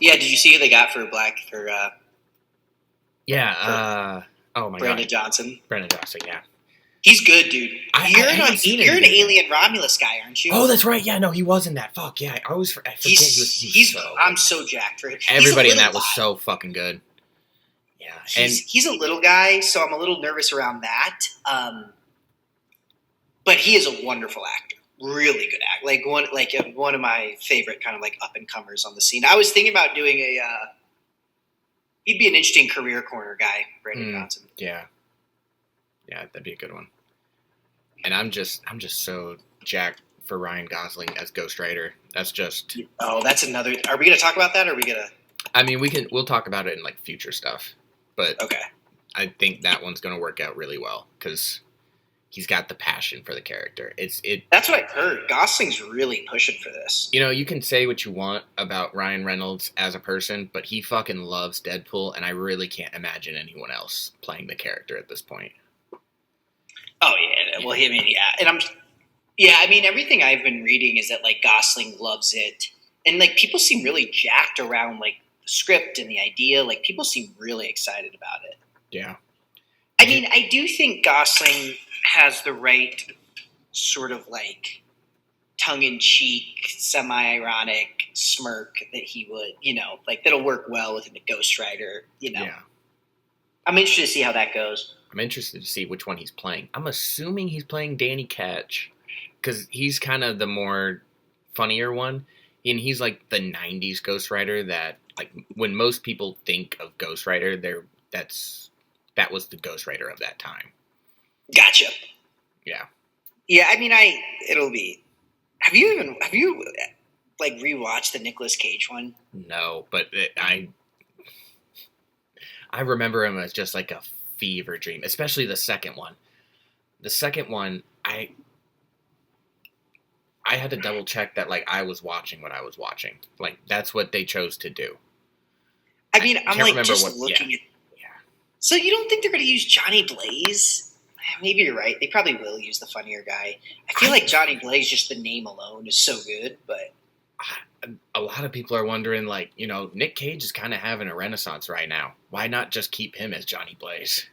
Yeah, did you see who they got for Yeah. Oh my Brandon god. Johnson? Brandon Johnson. Yeah. He's good, dude. You're an anything. Alien Romulus guy, aren't you? Oh, that's right. Yeah, no, he was in that. Fuck yeah, I forget he was. I'm so jacked for him. Everybody in that was so fucking good. Yeah, he's a little guy, so I'm a little nervous around that. But he is a wonderful actor, really good actor. One of my favorite kind of like up and comers on the scene. I was thinking about doing he'd be an interesting career corner guy, Brandon Johnson. Yeah, that'd be a good one. And I'm just so jacked for Ryan Gosling as Ghost Rider. That's just... Oh, that's another... Are we going to talk about that, or are we going to... I mean, we'll talk about it in, like, future stuff. But okay. I think that one's going to work out really well, because he's got the passion for the character. That's what I've heard. Gosling's really pushing for this. You know, you can say what you want about Ryan Reynolds as a person, but he fucking loves Deadpool, and I really can't imagine anyone else playing the character at this point. Oh, yeah. Well, I mean, yeah. I mean, everything I've been reading is that, like, Gosling loves it. And, like, people seem really jacked around, like, the script and the idea. Like, people seem really excited about it. Yeah. I mean, I do think Gosling has the right sort of, like, tongue-in-cheek, semi-ironic smirk that he would, like, that'll work well within the Ghost Rider, Yeah. I'm interested to see how that goes. I'm interested to see which one he's playing. I'm assuming he's playing Danny Ketch, because he's kind of the more funnier one, and he's like the 90s Ghost Rider that, like, when most people think of Ghost Rider, that was the Ghost Rider of that time. Gotcha. Yeah. Yeah, I mean, it'll be... Have you like, rewatched the Nicolas Cage one? No, but I remember him as just like a fever dream, especially the second one. The second one, I had to double check that, like, I was watching what I was watching. Like, that's what they chose to do. I mean, I'm like just looking at. Yeah. So you don't think they're going to use Johnny Blaze? Maybe you're right. They probably will use the funnier guy. I feel like Johnny Blaze, just the name alone, is so good. But a lot of people are wondering, like, Nick Cage is kind of having a renaissance right now. Why not just keep him as Johnny Blaze?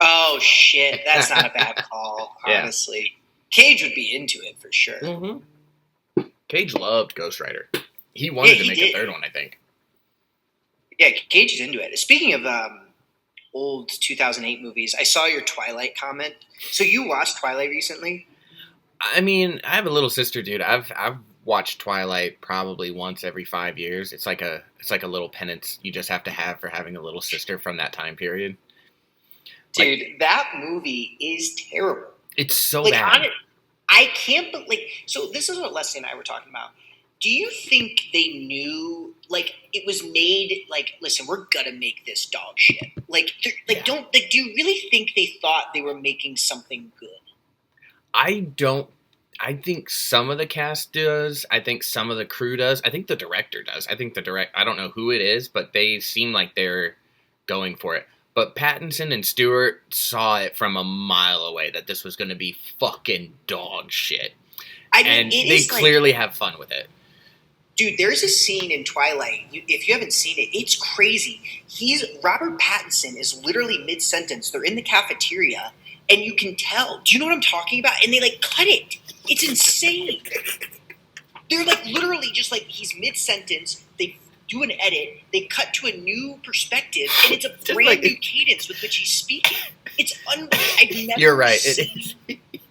Oh, shit. That's not a bad call, honestly. Yeah. Cage would be into it for sure. Mm-hmm. Cage loved Ghost Rider. He wanted to make a third one, I think. Yeah, Cage is into it. Speaking of old 2008 movies, I saw your Twilight comment. So you watched Twilight recently? I mean, I have a little sister, dude. I've watched Twilight probably once every 5 years. It's like a little penance you just have to have for having a little sister from that time period. Dude, that movie is terrible. It's so bad. I can't believe... So this is what Leslie and I were talking about. Do you think they knew, like, it was made, like, listen, we're gonna make this dog shit. Like, do you really think they thought they were making something good? I think some of the cast does. I think some of the crew does. I think the director does. I don't know who it is, but they seem like they're going for it. But Pattinson and Stewart saw it from a mile away that this was going to be fucking dog shit. I mean, and they clearly have fun with it. Dude, there's a scene in Twilight. If you haven't seen it, it's crazy. Robert Pattinson is literally mid-sentence. They're in the cafeteria, and you can tell. Do you know what I'm talking about? And they, like, cut it. It's insane. They're, like, literally just, like, he's mid-sentence. They do an edit. They cut to a new perspective, and it's a brand new cadence with which he's speaking. It's unbelievable. I've never seen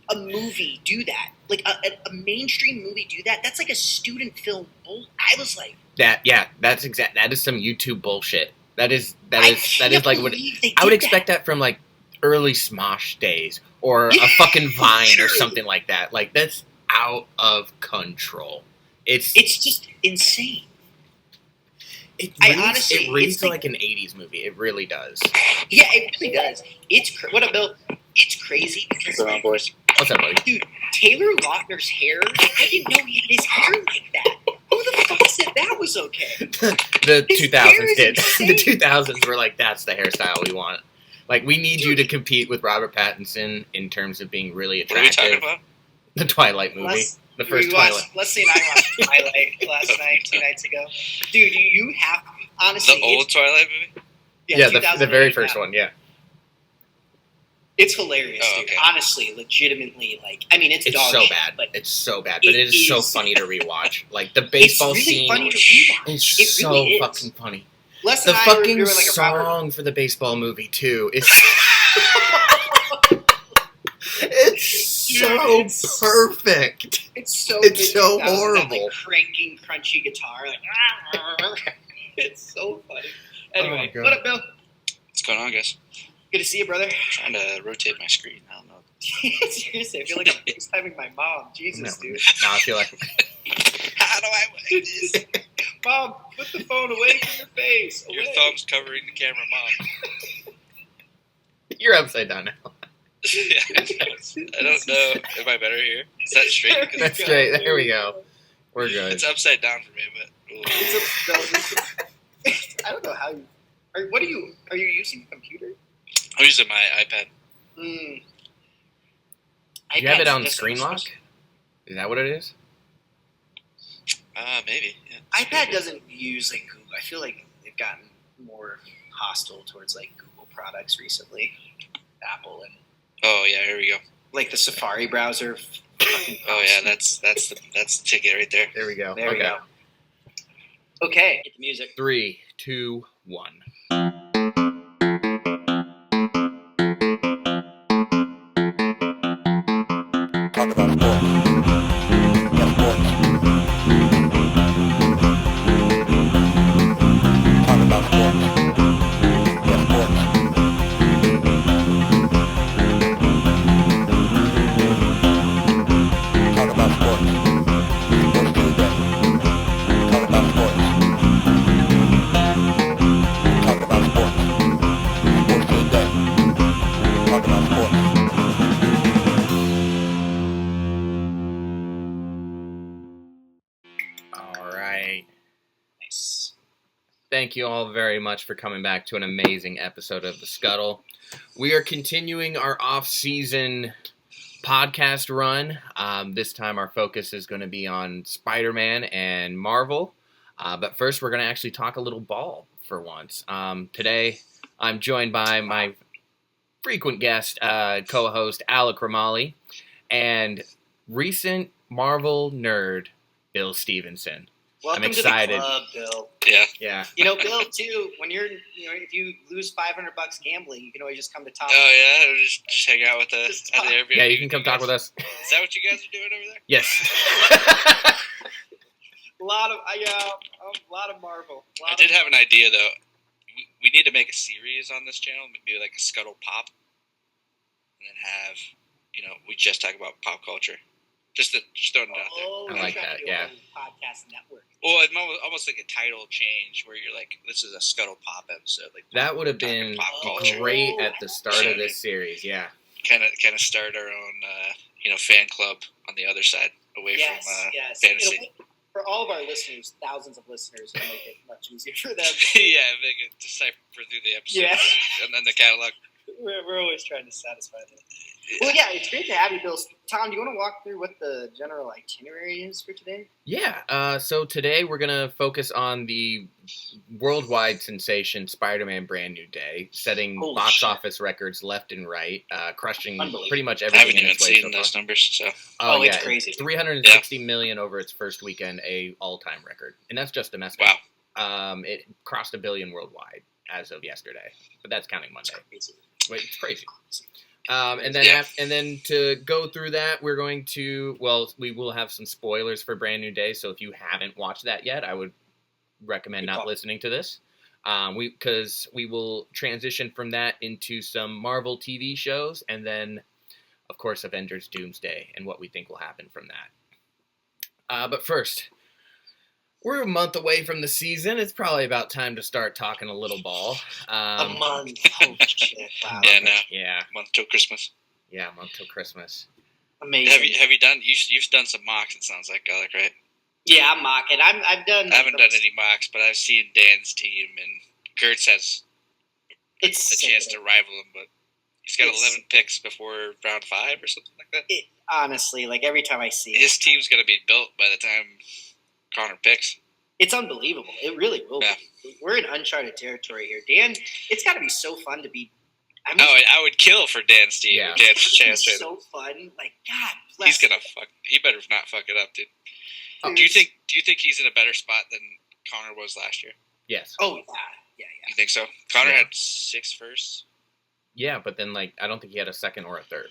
a movie do that. Like, a mainstream movie do that. That's like a student film bull. I was like... That is some YouTube bullshit. That is like what... I would expect that from, like, early Smosh days, or a fucking Vine or something like that. Like, that's out of control. It's just insane. It reads like an 80s movie. It really does. Yeah, it really does. What up, Bill? It's crazy because... What's up, boys? What's up, buddy? Dude, Taylor Lautner's hair, I didn't know he had his hair like that. Who the fuck said that was okay? The 2000s did. The 2000s were like, that's the hairstyle we want. Like, we need you to compete with Robert Pattinson in terms of being really attractive. What are you talking about? The Twilight movie. The first Twilight. Leslie and I watched Twilight last night, 2 nights ago. Dude, you have honestly The old Twilight movie? Yeah, the very first one. Yeah, it's hilarious, Oh, dude. okay. Honestly, legitimately, like I mean, it's it's dog so shit, bad. but It's so bad, but it is so funny to rewatch. Like the it's baseball really scene funny to rewatch. is It so really is. fucking funny. Les The and I were fucking doing like a Robert. song for the baseball movie too is it's Dude, so it's- perfect. It's so It's so mid-2000s, that, horrible. like cranking, crunchy guitar. Like, it's so funny. Anyway, God. what up, Bill? What's going on, guys? Good to see you, brother. Trying to rotate my screen. I don't know. Seriously, I feel like I'm FaceTiming my mom. Jesus, dude. No, I feel like How do I do this? Mom, put the phone away from your face. Your Away. thumb's covering the camera, Mom. you're upside down now. Yeah, I don't know. Am I better here? Is that straight? Because That's straight. There we go. We're good. it's upside down for me, but I don't know how you. Are you using a computer? I'm using my iPad. Mm. Do you have it iPad's on just screen so- lock? Is that what it is? Maybe. Yeah. iPad doesn't use like Google. I feel like they've gotten more hostile towards like Google products recently. Apple and Oh yeah, here we go. like the Safari browser. Fucking Oh yeah, that's the ticket right there. There we go. There we go. Okay, hit the music. 3, 2, 1. Talk about sports. Yeah, sports. Talk about sports. Yeah, sports. Talk about sports. Sports Tuesday. Talk about sports. Talk about sports. Sports Tuesday. Talk about sports. All right. Nice. Thank you all very much for coming back to an amazing episode of The Scuttle. We are continuing our off-season podcast run. This time our focus is going to be on Spider-Man and Marvel. But first we're going to actually talk a little ball for once. Today I'm joined by my frequent guest, co-host Alec and recent Marvel nerd Bill Stevenson. Welcome I'm to excited. the club, Bill. Yeah. Yeah. You know, Bill, too. When if you lose $500 gambling, you can always just come to Tom. Oh yeah, or just hang out with us Just at the talk. Airbnb. Yeah, you can come talk with us. Is that what you guys are doing over there? Yes. A lot of Marvel. I did have an idea though. We need to make a series on this channel, maybe like a Scuttle Pop, and then have we just talk about pop culture. Just throwing it out there. Oh, I you're like trying that, to do yeah. a whole podcast network. Well, it's almost like a title change where you're like, this is a Scuttle Pop episode. Like That would have been pop culture. great at the start of this series. Yeah. Kind of start our own fan club on the other side, away Yes, from yes. fantasy. It'll- for all of our listeners, thousands of listeners, it'll make it much easier for them. Yeah, make it decipher through the episode Yeah. and then the catalog. We're always trying to satisfy them. Well, yeah, it's great to have you, Bill. Tom, do you want to walk through what the general itinerary is for today? Yeah. So today we're going to focus on the worldwide sensation Spider-Man Brand New Day, setting Holy box shit. office records left and right, crushing Unbelievable. pretty much I everything haven't in even its way seen so those far. numbers, so Oh, it's crazy. 360 million over its first weekend, a all-time record. And that's just domestic. wow. It crossed 1 billion worldwide as of yesterday, but that's counting Monday. Crazy. Wait, it's crazy. And then Yeah. and then to go through that, we will have some spoilers for Brand New Day. So if you haven't watched that yet, I would recommend Good not call. listening to this. Because we will transition from that into some Marvel TV shows, and then, of course, Avengers Doomsday and what we think will happen from that. But first, we're a month away from the season. It's probably about time to start talking a little ball. A month. Holy shit. Wow. Yeah, no, Yeah, month till Christmas. a month till Christmas. Amazing. Have you done? You've done some mocks. It sounds like, Alec, right? Yeah, I'm mocking. I've done. I haven't done any mocks, but I've seen Dan's team, and Gertz has It's a sick, chance man. to rival him. But He's got 11 picks before round 5 or something like that. Honestly, like every time I see his team's going to be built by the time Connor picks. it's unbelievable. It really will be. We're in uncharted territory here. Dan, it's got to be so fun to be. I would kill for Dan's team. Yeah. Dan's chance. It's so fun. Like, God bless. He's gonna fuck. He better not fuck it up, dude. Do you think he's in a better spot than Connor was last year? Yes. Oh yeah. You think so? Connor had 6 firsts. Yeah, but then I don't think he had a second or a third.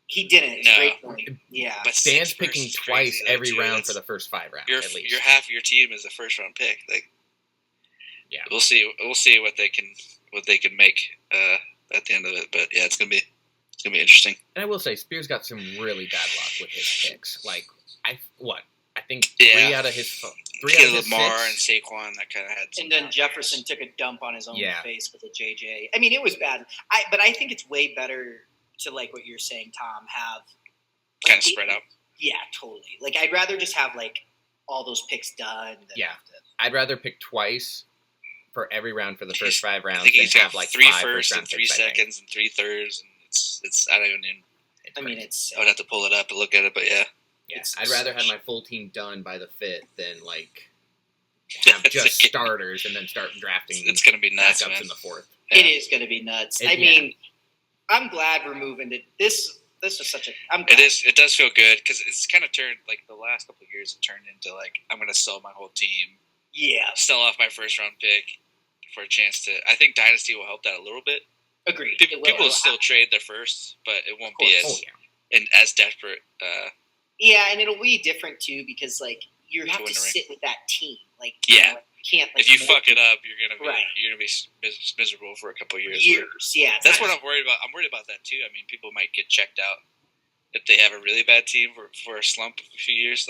He didn't. It's a great point. Yeah. But Dan's picking twice every round for the first 5 rounds. At least your half of your team is a first round pick. Like, yeah, we'll see what they can make at the end of it. But yeah, it's gonna be interesting. And I will say, Spears got some really bad luck with his picks. Like I think 3 out of his Lamar 6. and Saquon that kind of had. And then Jefferson took a dump on his own Yeah. face with a JJ. I mean, it was bad. But I think it's way better to, like what you're saying, Tom, have Kind of spread out. Yeah, totally. Like, I'd rather just have all those picks done. Than Yeah. I'd rather pick twice for every round for the first 5 rounds. I think he's than got have 3 5 firsts and round 3 picks, I think. seconds and 3 thirds, and it's I don't even. I mean, it's. I would have to pull it up and look at it, but yeah. Yeah, It's I'd rather have my full team done by the 5th than have just starters and then start drafting. It's gonna be nuts, backups man. in the 4th. Yeah. It is going to be nuts. I mean, I'm glad we're moving to this. This is such a. I'm glad. It is. It does feel good because it's kind of turned the last couple of years. It turned into I'm going to sell my whole team, Yeah. sell off my first round pick for a chance to. I think Dynasty will help that a little bit. Agreed. People will still trade their firsts, but it won't be as as desperate. Yeah, and it'll be different too because you have to win the ring. sit with that team. Yeah. You can't. If you fuck it up, you're gonna be Right. miserable for a couple of years. Years. Yeah. That's what I'm worried about. I'm worried about that too. I mean, people might get checked out if they have a really bad team for a slump of a few years.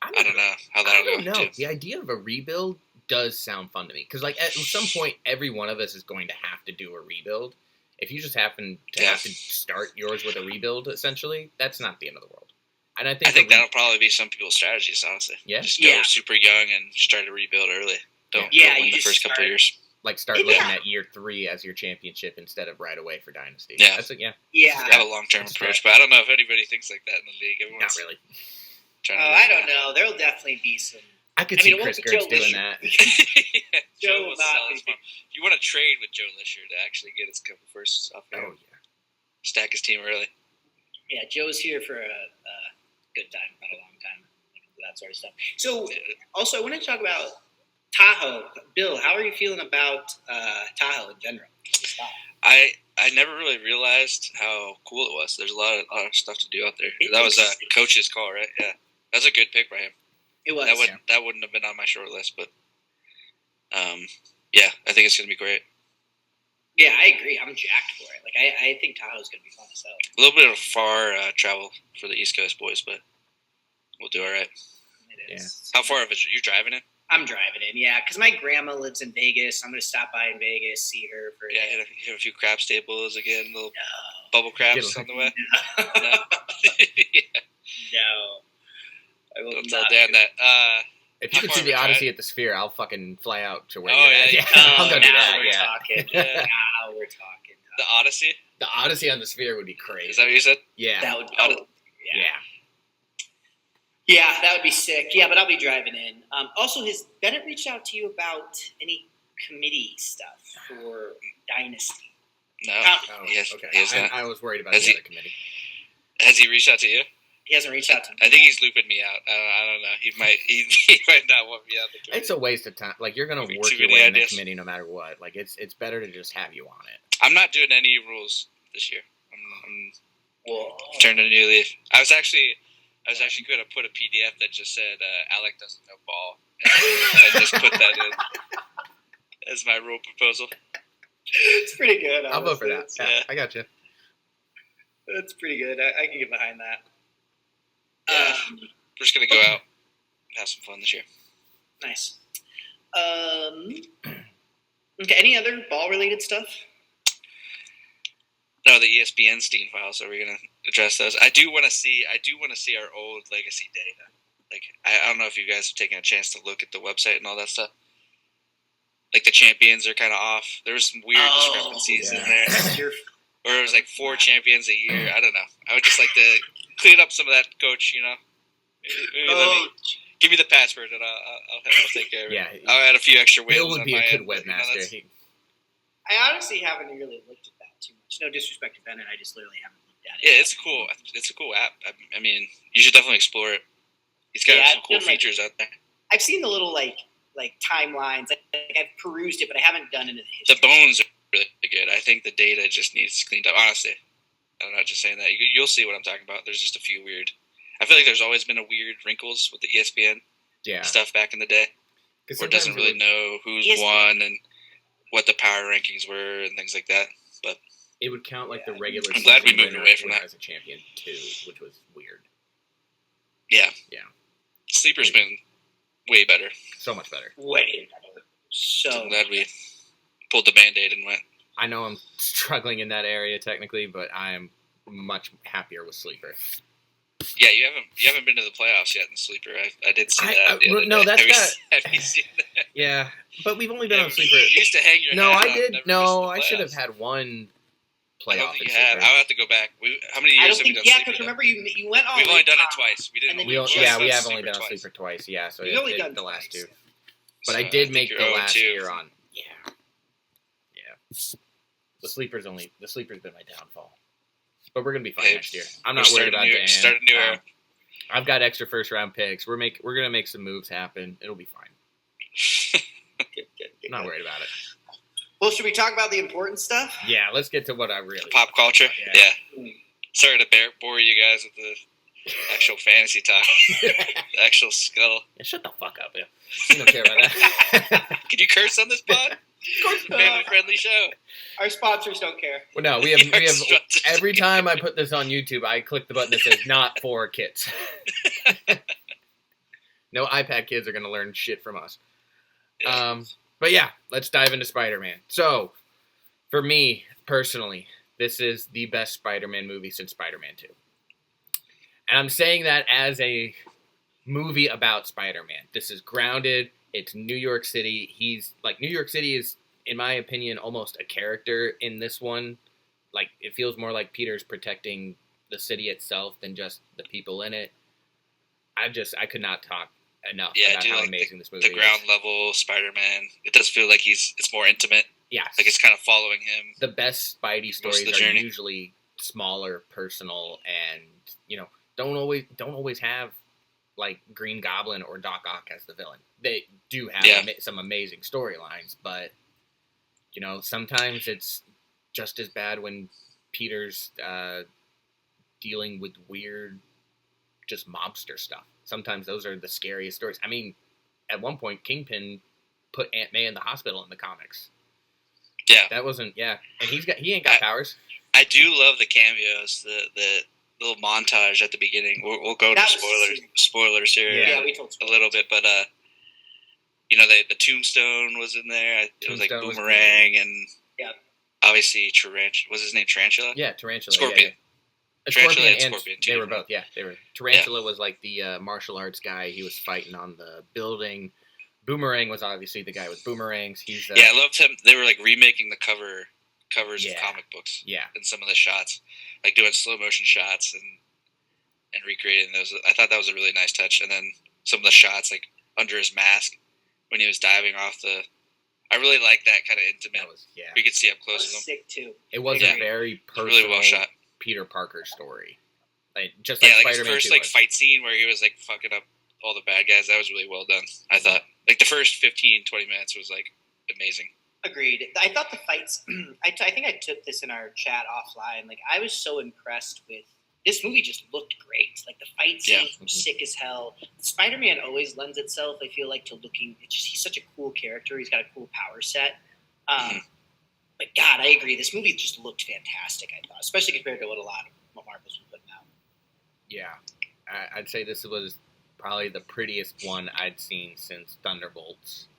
I don't know how that'll go. Too. The idea of a rebuild does sound fun to me because at some point, every one of us is going to have to do a rebuild. If you just happen to have to start yours with a rebuild, essentially, that's not the end of the world. And I think that'll probably be some people's strategies, honestly. Yeah. Just go super young and try to rebuild early. Don't win the first couple of years. Start looking at year 3 as your championship instead of right away for Dynasty. Yeah. That's Have a long-term approach, but I don't know if anybody thinks like that in the league. Not Everyone's really. I don't know. There'll definitely be some. I could see Chris Gertz doing that. Joe will sell his mom. If you want to trade with Joe this year to actually get his couple firsts off there, stack his team early. Yeah, Joe's here for a good time, not a long time, that sort of stuff. So, also, I want to talk about Tahoe. Bill, how are you feeling about Tahoe in general? I never really realized how cool it was. There's a lot of stuff to do out there. That was a coach's call, right? Yeah, that's a good pick by him. It was. That wouldn't have been on my short list, but yeah, I think it's going to be great. Yeah, I agree. I'm jacked for it. I think Tahoe's going to be fun to sell. A little bit of far travel for the East Coast boys, but we'll do all right. It is. How far of it? You're driving in? I'm driving in, yeah, because my grandma lives in Vegas. I'm going to stop by in Vegas, see her for. Yeah, hit a few crab staples again. Little bubble crabs on the way. No. Yeah. No. I will Don't not. tell Dan that. If you can see the Odyssey at the Sphere, I'll fucking fly out to where Oh, you're at. yeah. I'll go do that. We're Yeah. talking. Yeah. Now we're talking. The Odyssey? The Odyssey on the Sphere would be crazy. Is that what you said? Yeah. That would. Oh, Yeah. Yeah. Yeah, that would be sick. Yeah, but I'll be driving in. Also, has Bennett reached out to you about any committee stuff for Dynasty? No. Oh, Yes, okay. he has not. I was worried about Has the he- other committee. Has he reached out to you? He hasn't reached out to me. I think he's looping me out. I don't know. He might not want me out the committee. It's a waste of time. You're going to Too work your many way in the ideas. committee no matter what. It's better to just have you on it. I'm not doing any rules this year. I'm Whoa. turning a new leaf. I was actually going to put a PDF that just said Alec doesn't know ball, and just put that in as my rule proposal. It's pretty good. I'll vote for that. honestly. Yeah, I got you. That's pretty good. I can get behind that. Yeah. We're just going to go out and have some fun this year. Nice. Okay. Any other ball-related stuff? No, the ESPN Steam files. Are we going to address those? I do want to see our old legacy data. I don't know if you guys have taken a chance to look at the website and all that stuff. The champions are kind of off. There was some weird discrepancies in there. Or it was like 4 champions a year. I don't know. I would just like to clean up some of that, coach. Maybe let me give me the password and I'll take care of it. Yeah, I'll add a few extra wins. Bill would be a good webmaster. I honestly haven't really looked at that too much. No disrespect to Bennett, I just literally haven't looked at it. Yeah, it's a cool app. I mean, you should definitely explore it. He's got some cool features out there. I've seen the little like timelines. I've perused it, but I haven't done into the history. The bones are really good. I think the data just needs cleaned up. Honestly, I'm not just saying that. You'll see what I'm talking about. There's just a few weird. I feel like there's always been a weird wrinkles with the ESPN stuff back in the day, where it doesn't really know who's won and what the power rankings were and things like that. But it would count like the regular. I'm glad we moved away from that as a champion too, which was weird. Yeah. Yeah. Sleeper's been way better. So much better. Way better. So I'm glad we pulled the Band-Aid and went. I know I'm struggling in that area technically, but I am much happier with Sleeper. Yeah, you haven't been to the playoffs yet in Sleeper. I did see that. That's have you seen that? Yeah, but we've only been on Sleeper. You used to hang your No, hat I did. on No, I should have had one playoff. I don't think you have. I'll have to go back. How many years have we done Sleeper? Yeah, because remember you went on. We've only done it twice. We didn't. We have only done Sleeper twice. Yeah, so we've only done the last twice. 2. But I did make the last year on. Yeah. The Sleeper's been my downfall. But we're gonna be fine next year. I'm not worried about that. Start a new era. I've got extra first round picks. We're gonna make some moves happen. It'll be fine. I'm not worried about it. Well, should we talk about the important stuff? Yeah, let's get to what I really pop culture. Yeah. Sorry to bore you guys with the actual fantasy talk. The actual Scuttle. Yeah, shut the fuck up, yeah. You don't care about that. Can you curse on this pod? Of course not. Family friendly show. Our sponsors don't care. Well, no, we have every time I put this on YouTube, I click the button that says "Not for kids." No iPad kids are going to learn shit from us. But yeah, let's dive into Spider-Man. So, for me personally, this is the best Spider-Man movie since Spider-Man 2. And I'm saying that as a movie about Spider-Man. This is grounded. It's New York City. New York City is, in my opinion, almost a character in this one. Like, it feels more like Peter's protecting the city itself than just the people in it. I could not talk enough about how amazing this movie is. The ground level Spider-Man. It does feel like it's more intimate. Yeah. Like it's kind of following him. The best Spidey stories are usually smaller, personal, and, don't always have like Green Goblin or Doc Ock as the villain. They do have some amazing storylines, but sometimes it's just as bad when Peter's dealing with weird, just mobster stuff. Sometimes those are the scariest stories. I mean, at one point, Kingpin put Aunt May in the hospital in the comics. Yeah, that wasn't. Yeah, and he ain't got powers. I do love the cameos. The little montage at the beginning. We'll go to spoilers here. Yeah, we told a little bit, but the Tombstone was in there. It was like Boomerang and obviously Tarantula. Was his name Tarantula? Yeah, Tarantula. Scorpion. Yeah. Tarantula and Scorpion. They were both. Yeah, they were. Tarantula was like the martial arts guy. He was fighting on the building. Boomerang was obviously the guy with boomerangs. I loved him. They were like remaking the covers of comic books. Yeah, and some of the shots, like doing slow motion shots and recreating those. I thought that was a really nice touch. And then some of the shots, like under his mask when he was diving off the. I really like that kind of intimate. We could see up close with him. Sick too. It was a very personal, really well shot Peter Parker story. Like like Spider-Man his first fight scene where he was like fucking up all the bad guys. That was really well done. I thought like the first 15-20 minutes was like amazing. Agreed. I thought the fights. I think I took this in our chat offline. Like I was so impressed with this movie. Just looked great. Like the fight scenes were sick as hell. Spider-Man always lends itself, I feel like, to looking. He's such a cool character. He's got a cool power set. But God, I agree. This movie just looked fantastic. I thought, especially compared to what Marvel's been putting out. Yeah, I'd say this was probably the prettiest one I'd seen since Thunderbolts.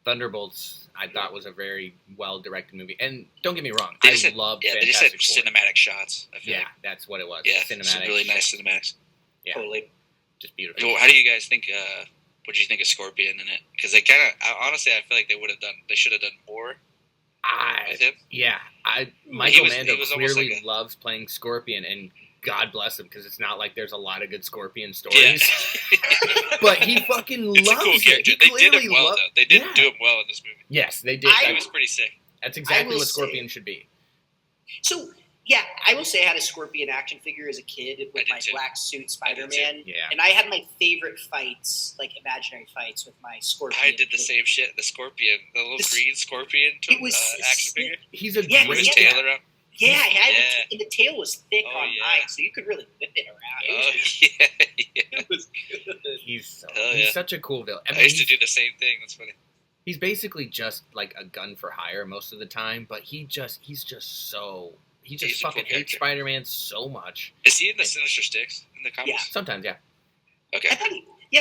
Thunderbolts, I thought, was a very well-directed movie. And don't get me wrong, I loved Fantastic Four. They just had cinematic shots. I feel like. That's what it was. Yeah, cinematic. some really nice cinematics. Yeah, totally. Just beautiful. Well, how do you guys think, what did you think of Scorpion in it? Because they kind of, honestly, I feel like they should have done more. with him? Yeah. Michael He Mando was almost clearly like loves playing Scorpion, and God bless him, because it's not like there's a lot of good Scorpion stories. Yeah. But he fucking It's loves a cool character. it. They did him well, though. They did do him well in this movie. Yes, they did. He was pretty sick. That's exactly what Scorpion should be. So, yeah, I will say I had a Scorpion action figure as a kid with my too. black suit Spider-Man. Yeah. And I had my favorite fights, like imaginary fights with my Scorpion. I did the same shit. The Scorpion, the little green Scorpion action figure. He's a Yeah, great With his tail around. Yeah, I had it, and the tail was thick Oh, on yeah. mine, so you could really whip it around. Oh, yeah. It was good. He's Hell yeah. such a cool villain. I used to do the same thing. That's funny. He's basically just like a gun for hire most of the time, but he just He's a fucking cool hates character. Spider-Man so much. Is he in the Sinister Six in the comics? Yeah. Sometimes, yeah. Okay. I thought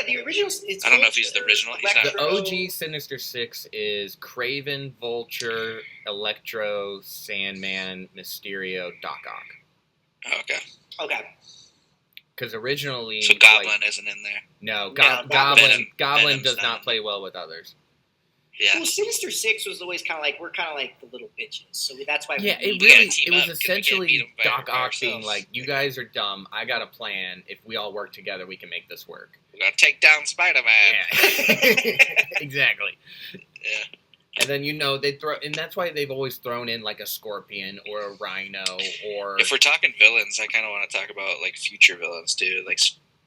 the original. I don't know if he's the original. He's not. The OG Sinister Six is Kraven, Vulture, Electro, Sandman, Mysterio, Doc Ock. Oh, okay. Okay. Because originally, So Goblin isn't in there. no, No, Goblin Venom's does not not in play well with others. Yeah. Well, Sinister Six was always kind of like, we're kind of like the little bitches, so that's why. Yeah, we it gotta really team it was up 'cause we can't beat essentially 'em by Doc Ock being ourselves. like, "You guys are dumb. I got a plan. If we all work together, we can make this work." We're gonna take down Spider-Man. Yeah, exactly. Yeah. And then they throw, and that's why they've always thrown in like a Scorpion or a Rhino or. If we're talking villains, I kind of want to talk about like future villains too. Like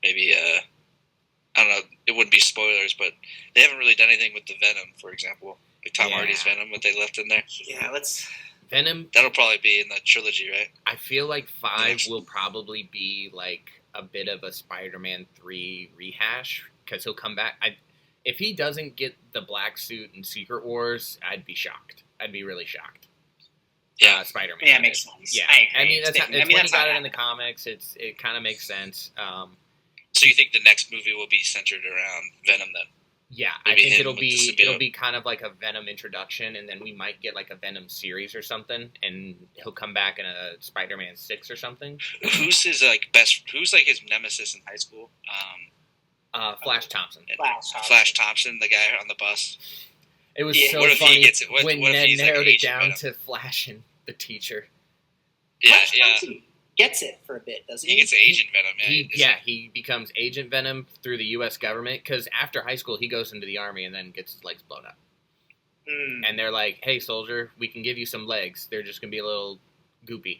maybe I don't know. It wouldn't be spoilers, but they haven't really done anything with the Venom, for example. Like Tom Yeah. Hardy's Venom, what they left in there. Yeah, let's. Venom. That'll probably be in the trilogy, right? I feel like 5 will probably be like a bit of a Spider-Man 3 rehash because he'll come back. If he doesn't get the black suit in Secret Wars, I'd be shocked. I'd be really shocked. Yeah. Spider-Man. Yeah, it makes sense. Yeah, I agree. I mean that's when he that's got not it in the comics. It kind of makes sense. So you think the next movie will be centered around Venom then? Yeah, Maybe I think him it'll with the symbiote. be kind of like a Venom introduction, and then we might get like a Venom series or something, and he'll come back in a Spider-Man 6 or something. Who's his like best? Who's like his nemesis in high school? Flash Thompson. Flash Thompson, the guy on the bus. It was Yeah. so What if he funny gets it? What when if Ned he's, like, narrowed it Agent down Venom? to Flash and the teacher. Yeah, Flash yeah. Thompson gets it for a bit, doesn't he? He gets Agent Venom. Yeah, He becomes Agent Venom through the U.S. government because after high school he goes into the army and then gets his legs blown up. Mm. And they're like, "Hey, soldier, we can give you some legs. They're just gonna be a little goopy."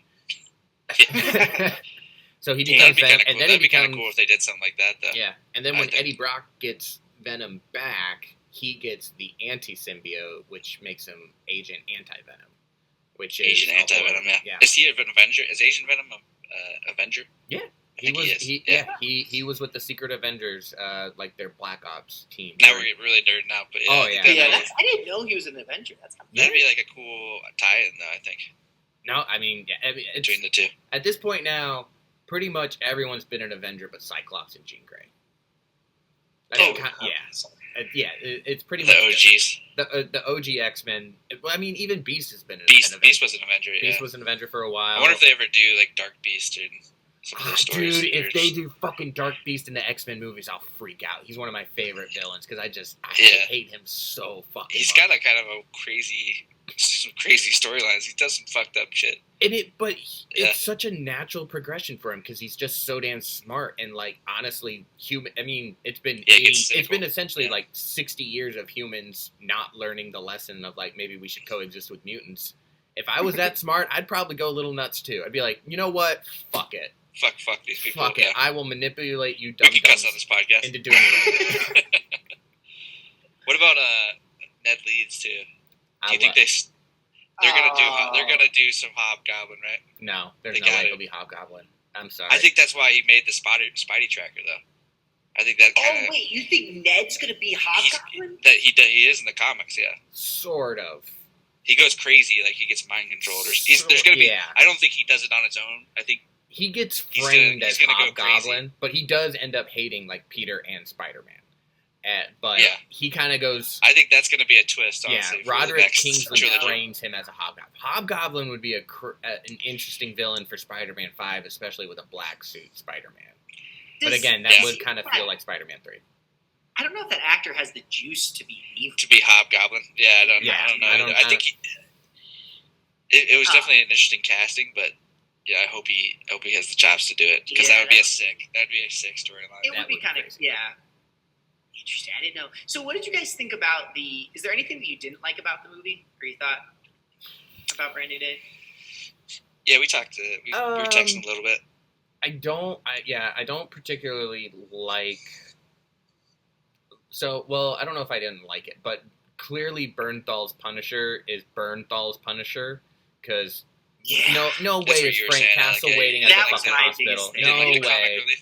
So he becomes That'd be Venom, kind of cool. and then That'd he be kind becomes of cool if they did something like that, though. yeah. And then I when think. Eddie Brock gets Venom back, he gets the anti-symbiote, which makes him Agent Anti-Venom, which is Agent a Anti Venom. whole- Yeah. Is he an Avenger? Is Agent Venom a Avenger? I think he is. He was with the Secret Avengers, like their Black Ops team. Now we're getting really nerding out, but yeah. Oh, I think yeah. Yeah, that'd I didn't know he was an Avenger. That's kind of that'd be like a cool tie-in, though. I think No, I mean, it's, between the two. at this point now, pretty much everyone's been an Avenger, but Cyclops and Jean Grey. It's pretty The much OGs. the OG X-Men. Well, I mean, even Beast has been an Beast Avenger. was an Avenger. Yeah. Beast was an Avenger for a while. I wonder if they ever do like Dark Beast and some of those stories. Dude, if they do fucking Dark Beast in the X-Men movies, I'll freak out. He's one of my favorite villains because I Yeah. hate him so fucking He's much. got a kind of a some crazy storylines. He does some fucked up shit. But Yeah. it's such a natural progression for him because he's just so damn smart and like honestly human. I mean, it's been Yeah, it gets it's been cynical. essentially Yeah. like 60 years of humans not learning the lesson of like maybe we should coexist with mutants. If I was that smart, I'd probably go a little nuts too. I'd be like, you know what? Fuck it. Fuck these people. Fuck yeah. it. I will manipulate you We dumb can cuss on dumbs this podcast. into doing it. What about Ned Leeds too? Do you think they're gonna do some Hobgoblin, right? No, there's They no got way it. it'll be Hobgoblin. I'm sorry. I think that's why he made the Spidey tracker, though. I think that kind Oh of wait, you think Ned's gonna be Hobgoblin? that he is in the comics. Yeah, sort of. he goes crazy, like he gets mind controlled. There's gonna be. Yeah. I don't think he does it on his own. I think He gets He's framed gonna as go Hobgoblin, but he does end up hating like Peter and Spider-Man. But Yeah. he kind of goes. I think that's gonna be a twist. Honestly, Yeah, for the Roderick next Kingsley trilogy. frames him as a Hobgoblin. Hobgoblin would be an interesting villain for Spider-Man 5, especially with a black suit Spider-Man. But again, that Yeah. would kind of feel like Spider-Man 3. I don't know if that actor has the juice to be evil. To be Hobgoblin. Yeah, I don't Yeah, know. I don't- I think it was definitely an interesting casting, but yeah, I hope he has the chops to do it, because that would be a sick storyline. It would be kind of interesting. I didn't know. So, what did you guys think about is there anything that you didn't like about the movie, or you thought about Brand New Day? Yeah, we talked. We were texting a little bit. I don't particularly like. So, well, I don't know if I didn't like it, but clearly Bernthal's Punisher is Bernthal's Punisher, because no way is Frank Castle waiting at the fucking hospital.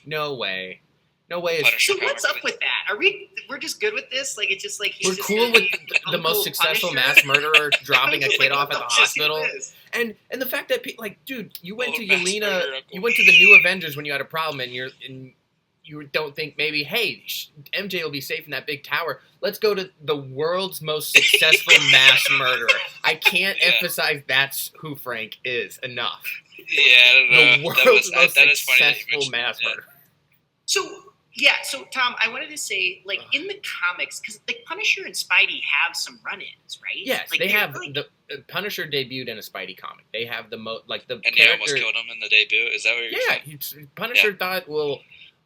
No way. So what's up with that? We're just good with this? Like, it's just like we're cool with the most successful mass murderer dropping a kid off at the hospital, and the fact that like, dude, you went to Yelena, you went to the New Avengers when you had a problem, and you don't think maybe, hey, MJ will be safe in that big tower. Let's go to the world's most successful mass murderer. I can't emphasize that's who Frank is enough. Yeah, I don't know. The world's most successful mass murderer. So Tom, I wanted to say, like, in the comics, because like Punisher and Spidey have some run-ins, right? Yes, like, they have. The Punisher debuted in a Spidey comic. They have the and they almost killed him in the debut. Is that what you're saying? Punisher thought, well,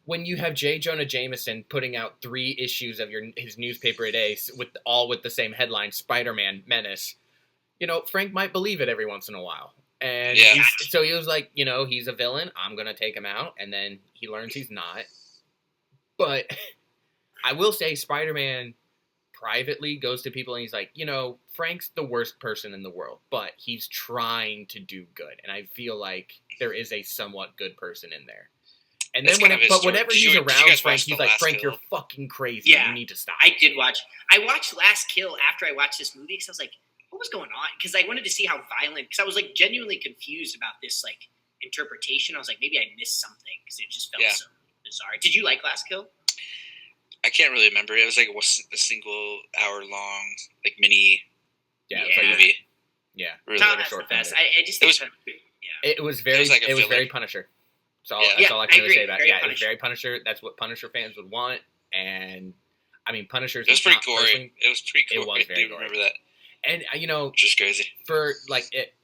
when you have J. Jonah Jameson putting out 3 issues of his newspaper a day with the same headline, Spider-Man Menace, Frank might believe it every once in a while. And so he was like, he's a villain. I'm gonna take him out, and then he learns he's not. But I will say Spider-Man privately goes to people and he's like, Frank's the worst person in the world, but he's trying to do good. And I feel like there is a somewhat good person in there. And then whenever he's around Frank, he's like, Frank, you're fucking crazy. Yeah, you need to stop. I watched Last Kill after I watched this movie because I was like, what was going on? Because I wanted to see how violent, because I was like genuinely confused about this like interpretation. I was like, maybe I missed something because it just felt so bizarre. Did you like Last Kill? I can't really remember. It was like a single hour long, like mini movie. Yeah, really short. Best. I just think it was very Punisher. That's all I can really say about it. Yeah, it was very Punisher. That's what Punisher fans would want. And I mean, Punisher's. It was pretty gory. It was pretty gory. It was very gory. Remember that? And just crazy for like it.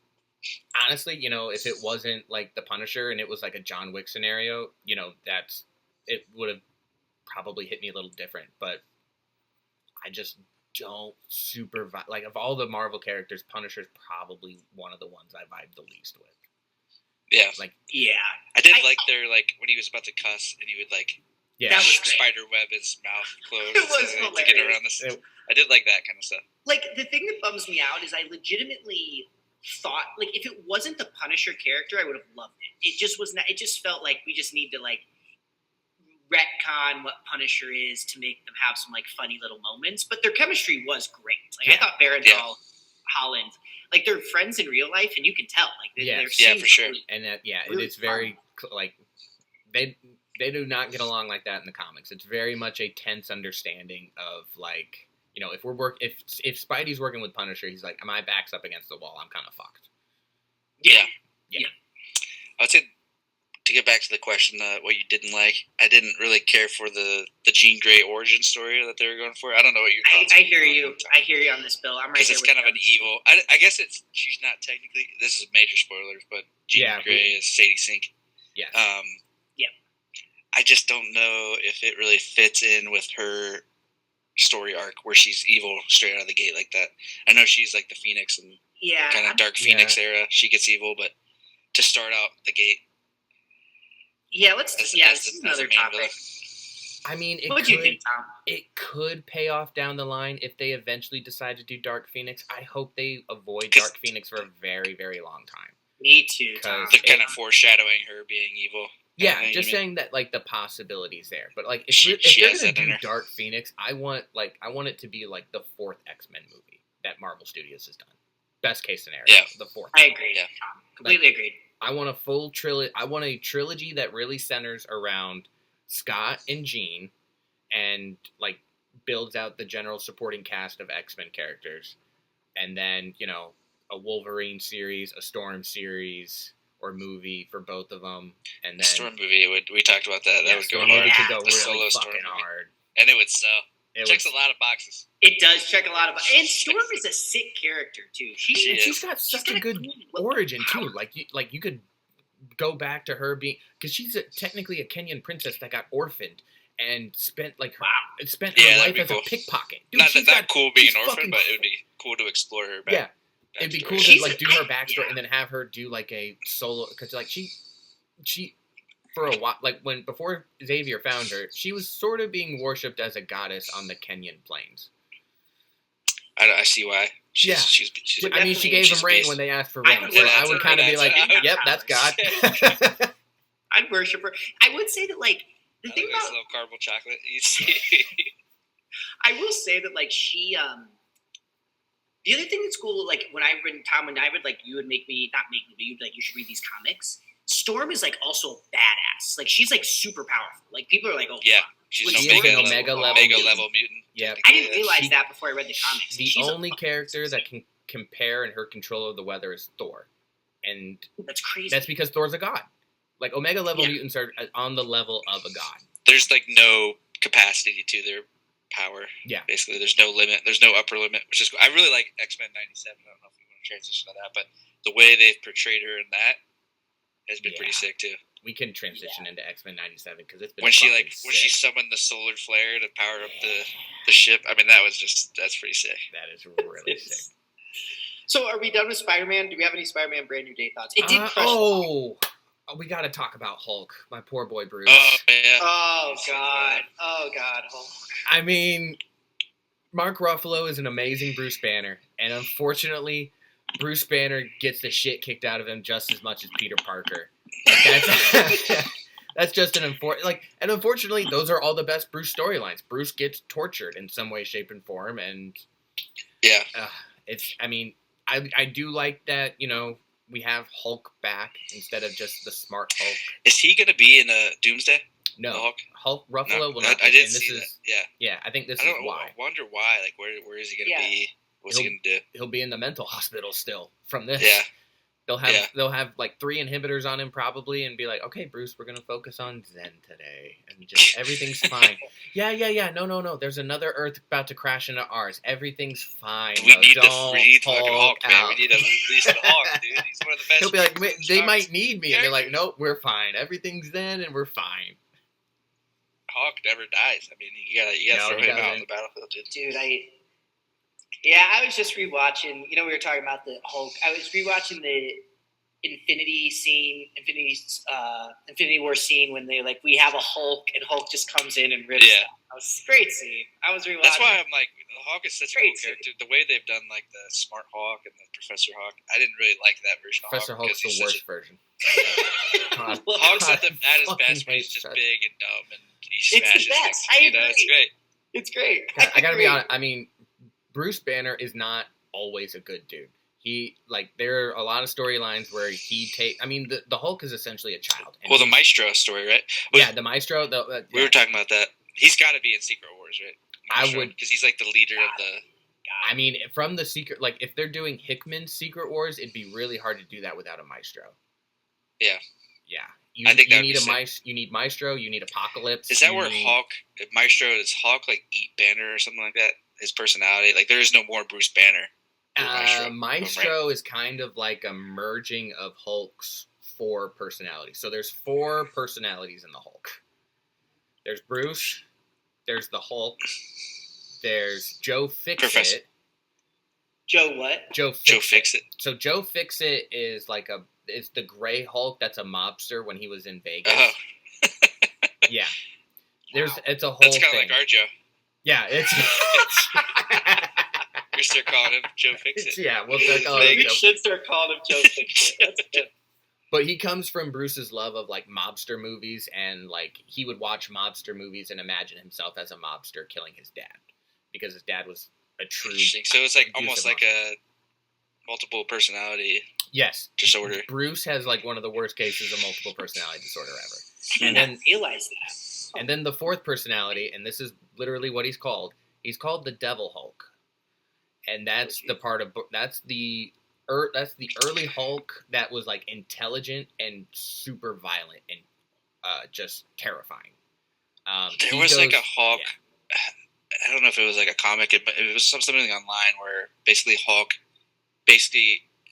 Honestly, if it wasn't like the Punisher and it was like a John Wick scenario, it would have probably hit me a little different. But I just don't like, of all the Marvel characters, Punisher's probably one of the ones I vibe the least with. Yeah, I did like their when he was about to cuss and he would that was spider web his mouth closed. It was hilarious. To get around this. I did like that kind of stuff. Like, the thing that bums me out is I legitimately thought, like, if it wasn't the Punisher character, I would have loved it. It just was not. It just felt like we just need to retcon what Punisher is to make them have some funny little moments. But their chemistry was great. I thought Barenthal, Holland, they're friends in real life, and you can tell. They're for sure. And that it's very they do not get along like that in the comics. It's very much a tense understanding of if Spidey's working with Punisher, he's like, my back's up against the wall. I'm kind of fucked. Yeah. I would say, to get back to the question, what you didn't like, I didn't really care for the Jean Grey origin story that they were going for. I don't know what your thoughts I hear you. I hear you on this, Bill. I'm right there. Because it's kind of an evil. I guess she's not technically. This is major spoilers, but Jean Grey is Sadie Sink. Yeah. I just don't know if it really fits in with her story arc where she's evil straight out of the gate like that. I know she's like the Phoenix and kind of Dark Phoenix era. She gets evil, but to start out the gate. Yeah, this is another topic. I mean, what do you think, Tom? It could pay off down the line if they eventually decide to do Dark Phoenix. I hope they avoid Dark Phoenix for a very, very long time. Me too, Tom. They're kind of foreshadowing her being evil. Yeah, just saying that the possibilities there. But if they're gonna do Dark Phoenix, I want it to be the 4th X-Men movie that Marvel Studios has done. Best case scenario. Yeah. The 4th. I agree, Tom. Completely agreed. I want a full trilogy. I want a trilogy that really centers around Scott and Jean, and builds out the general supporting cast of X-Men characters, and then a Wolverine series, a Storm series, or movie for both of them, and then Storm movie. We talked about that. That would go hard. It could go really fucking hard, and it would sell. Checks a lot of boxes. It does check a lot of boxes. And Storm is a sick character too. She's got such a good origin too. Like you could go back to her being, because she's technically a Kenyan princess that got orphaned and spent her life as a pickpocket. Dude, not cool being an orphan, but it would be cool to explore her back. Yeah, it'd be cool to do her backstory and then have her do a solo, because she for a while, before Xavier found her, she was sort of being worshipped as a goddess on the Kenyan plains. I see why. She's she gave him rain when they asked for rain. I would kind of be like, yep, that's God. I'd worship her. I would say that, the thing about... little caramel chocolate. You see. I will say that, she... the other thing that's cool, when I read Tom and I read, you would make me... Not make me, but you'd you should read these comics. Storm is, also badass. She's, super powerful. People are like, oh, yeah. She's Omega level mutant. Yeah. I didn't realize that before I read the comics. The only character that can compare in her control of the weather is Thor. And that's crazy. That's because Thor's a god. Omega level mutants are on the level of a god. There's no capacity to their power. Yeah. Basically, there's no limit. There's no upper limit, which is cool. I really like X-Men 97. I don't know if we want to transition to that, but the way they've portrayed her in that has been pretty sick too. We can transition into X-Men 97 because it's been when she summoned the solar flare to power up the ship. I mean, that's pretty sick. That is really sick. So, are we done with Spider-Man? Do we have any Spider-Man brand new day thoughts? It did crush. We got to talk about Hulk, my poor boy Bruce. Oh yeah. Oh God, Hulk. I mean, Mark Ruffalo is an amazing Bruce Banner, and unfortunately, Bruce Banner gets the shit kicked out of him just as much as Peter Parker. That's just an and unfortunately, those are all the best Bruce storylines. Bruce gets tortured in some way, shape, and form, and I do like that. We have Hulk back instead of just the smart Hulk. Is he going to be in Doomsday? No, Hulk Ruffalo will not. I did see that. Yeah. I think this is why. I wonder why. Where is he going to be? What's he going to do? He'll be in the mental hospital still from this. Yeah. They'll have 3 inhibitors on him probably and be like, okay, Bruce, we're gonna focus on Zen today and just everything's fine. Yeah. No. There's another Earth about to crash into ours. Everything's fine. We need the fucking Hulk, man. We need to release the Hulk, dude. He's one of the best. He'll be like, they might need me, and they're like, nope, we're fine. Everything's Zen and we're fine. Hulk never dies. I mean, you gotta throw him out on the battlefield, dude. I was just rewatching. We were talking about the Hulk. I was rewatching the Infinity War scene when they we have a Hulk and Hulk just comes in and rips. Yeah, that was a great scene. I was rewatching. That's why I'm like, Hulk is such a cool character. The way they've done the Smart Hulk and the Professor Hulk, I didn't really like that version of Professor Hulk. Hulk's the worst version. Hulk's at his best when he's just big and dumb and he smashes things. It's great. It's great. I gotta be honest. I mean, Bruce Banner is not always a good dude. There are a lot of storylines where the Hulk is essentially a child. The Maestro story, right? The Maestro. We were talking about that. He's got to be in Secret Wars, right? Maestro, I would, because he's the leader of the. I mean, from the Secret, if they're doing Hickman's Secret Wars, it'd be really hard to do that without a Maestro. Yeah. Yeah. You need Maestro. You need Apocalypse. Is that where Hulk, Maestro, does Hulk eat Banner or something like that? His personality, there is no more Bruce Banner. Maestro is kind of like a merging of Hulk's 4 personalities. So there's 4 personalities in the Hulk. There's Bruce. There's the Hulk. There's Joe Fixit. Joe what? Joe Fixit. So Joe Fixit is it's the gray Hulk that's a mobster when he was in Vegas. Oh. Yeah. It's a whole That's kind of thing. like our Joe. Yeah, it's we start calling him Joe Fixit. Yeah, we'll start calling him Joe. We should start calling him Joe Fixit. That's good. But he comes from Bruce's love of mobster movies, and he would watch mobster movies and imagine himself as a mobster killing his dad because his dad was a true. So it's almost like a multiple personality. Yes, disorder. Bruce has one of the worst cases of multiple personality disorder ever. I didn't realize that. And then the 4th personality, and this is literally what he's called. He's called the Devil Hulk, and that's the early Hulk that was intelligent and super violent and just terrifying. There was a Hulk. Yeah. I don't know if it was like a comic, but it was something online where basically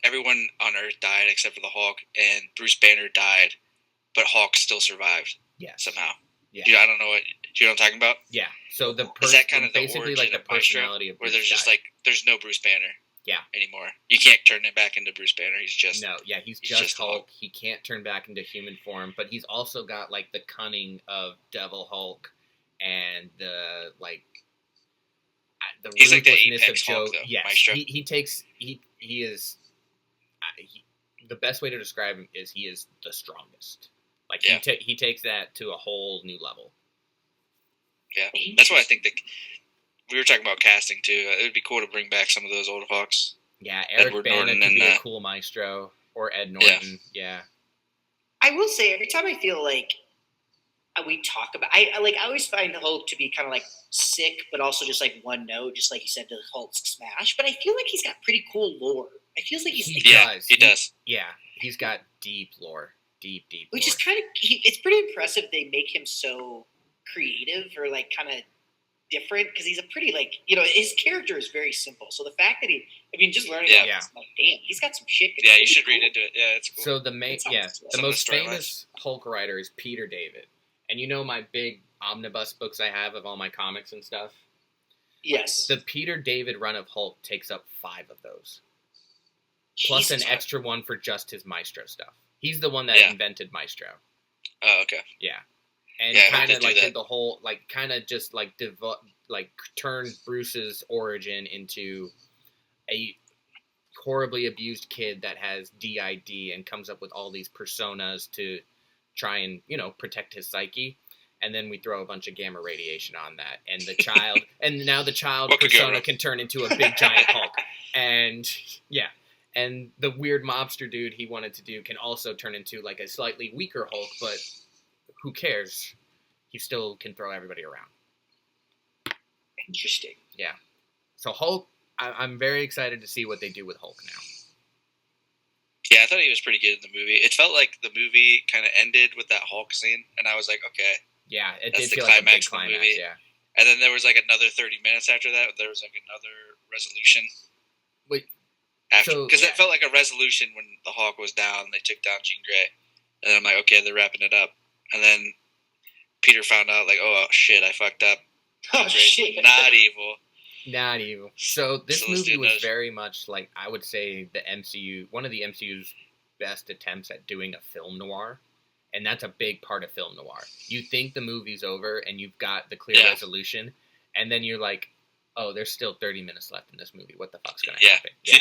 everyone on Earth died except for the Hulk, and Bruce Banner died, but Hulk still survived. Yeah. Somehow. Yeah. I don't know what. Do you know what I'm talking about? Yeah. So is that kind of basically the like the personality of Bruce where there's just like there's no Bruce Banner. Yeah. Anymore. You can't turn him back into Bruce Banner. He's just he's just Hulk. He can't turn back into human form, but he's also got like the cunning of Devil Hulk and the he's like the ruthlessness Apex of Joe. Hulk, though, yes, Maestro. he is. The best way to describe him is he is the strongest. Like he takes that to a whole new level. Yeah, that's why I think we were talking about casting too. It would be cool to bring back some of those old Hawks. Yeah, Eric Bana could be a cool Maestro, or Ed Norton. Yeah. I will say, every time I feel like we talk about, I always find Hulk to be kind of like sick, but also just like one note, just like you said, the Hulk's smash. But I feel like he's got pretty cool lore. I feel like he does. Yeah, he's got deep lore, deep. Which lore. is kind of it's pretty impressive. They make him so creative or like kind of different, because he's a pretty his character is very simple. So the fact that just learning about this, like, damn, he's got some shit. Yeah, you should read into it. Yeah, it's cool. So the most famous Hulk writer is Peter David, and you know my big omnibus books I have of all my comics and stuff. Yes, the Peter David run of Hulk takes up 5 of those, plus an extra one for just his Maestro stuff. He's the one that invented Maestro. Oh, okay. Yeah. And kind of did the whole, kind of just turned Bruce's origin into a horribly abused kid that has DID and comes up with all these personas to try and, protect his psyche. And then we throw a bunch of gamma radiation on that. And the child, and now the child persona can turn into a big giant Hulk. And, yeah. And the weird mobster dude he wanted to do can also turn into, a slightly weaker Hulk, but who cares? He still can throw everybody around. Interesting. Yeah. So Hulk, I'm very excited to see what they do with Hulk now. Yeah, I thought he was pretty good in the movie. It felt like the movie kind of ended with that Hulk scene, and I was like, okay. Yeah, it did feel like a big climax, of the movie. Yeah. And then there was another 30 minutes after that. There was another resolution. Wait. Because it felt like a resolution when the Hulk was down and they took down Jean Grey. And then I'm like, okay, they're wrapping it up. And then Peter found out, oh, shit, I fucked up. Oh, shit. Not evil. Not evil. So this movie was very much I would say the MCU, one of the MCU's best attempts at doing a film noir. And that's a big part of film noir. You think the movie's over and you've got the clear resolution, and then you're like, oh, there's still 30 minutes left in this movie. What the fuck's going to happen? Yeah.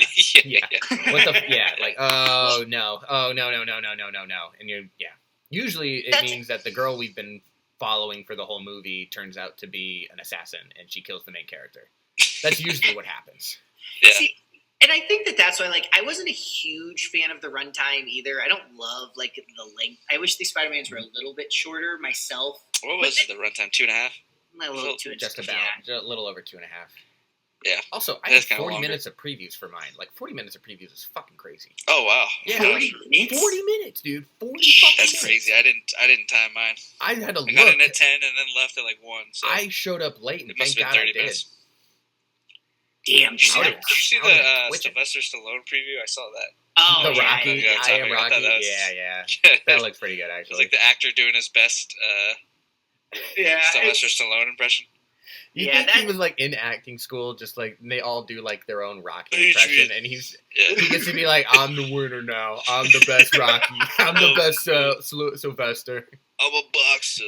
Oh, no. Oh, no. And usually it means that the girl we've been following for the whole movie turns out to be an assassin, and she kills the main character. That's usually what happens. Yeah. See, and I think that's why, I wasn't a huge fan of the runtime either. I don't love, the length. I wish these Spider-Mans were a little bit shorter myself. What was the runtime? 2.5? A little too. Just about. A little over 2.5. Yeah. Also, I had 40 minutes of previews for mine. 40 minutes of previews is fucking crazy. Oh, wow. Yeah. 40 minutes? 40 minutes, dude. 40 fucking That's minutes. crazy. I didn't time mine. I had to look. I got in at 10 and then left at 1. So I showed up late, and it must thank have been God 30 I did. minutes. Damn. Did you see the Sylvester Stallone preview? I saw that. Oh, the Rocky. I Am Rocky. Yeah. That looks pretty good, actually. It was the actor doing his best Sylvester Stallone impression. You think he was in acting school, just they all do their own Rocky impression, and he gets to be I'm the winner now. I'm the best Rocky. I'm the best Sylvester. I'm a boxer.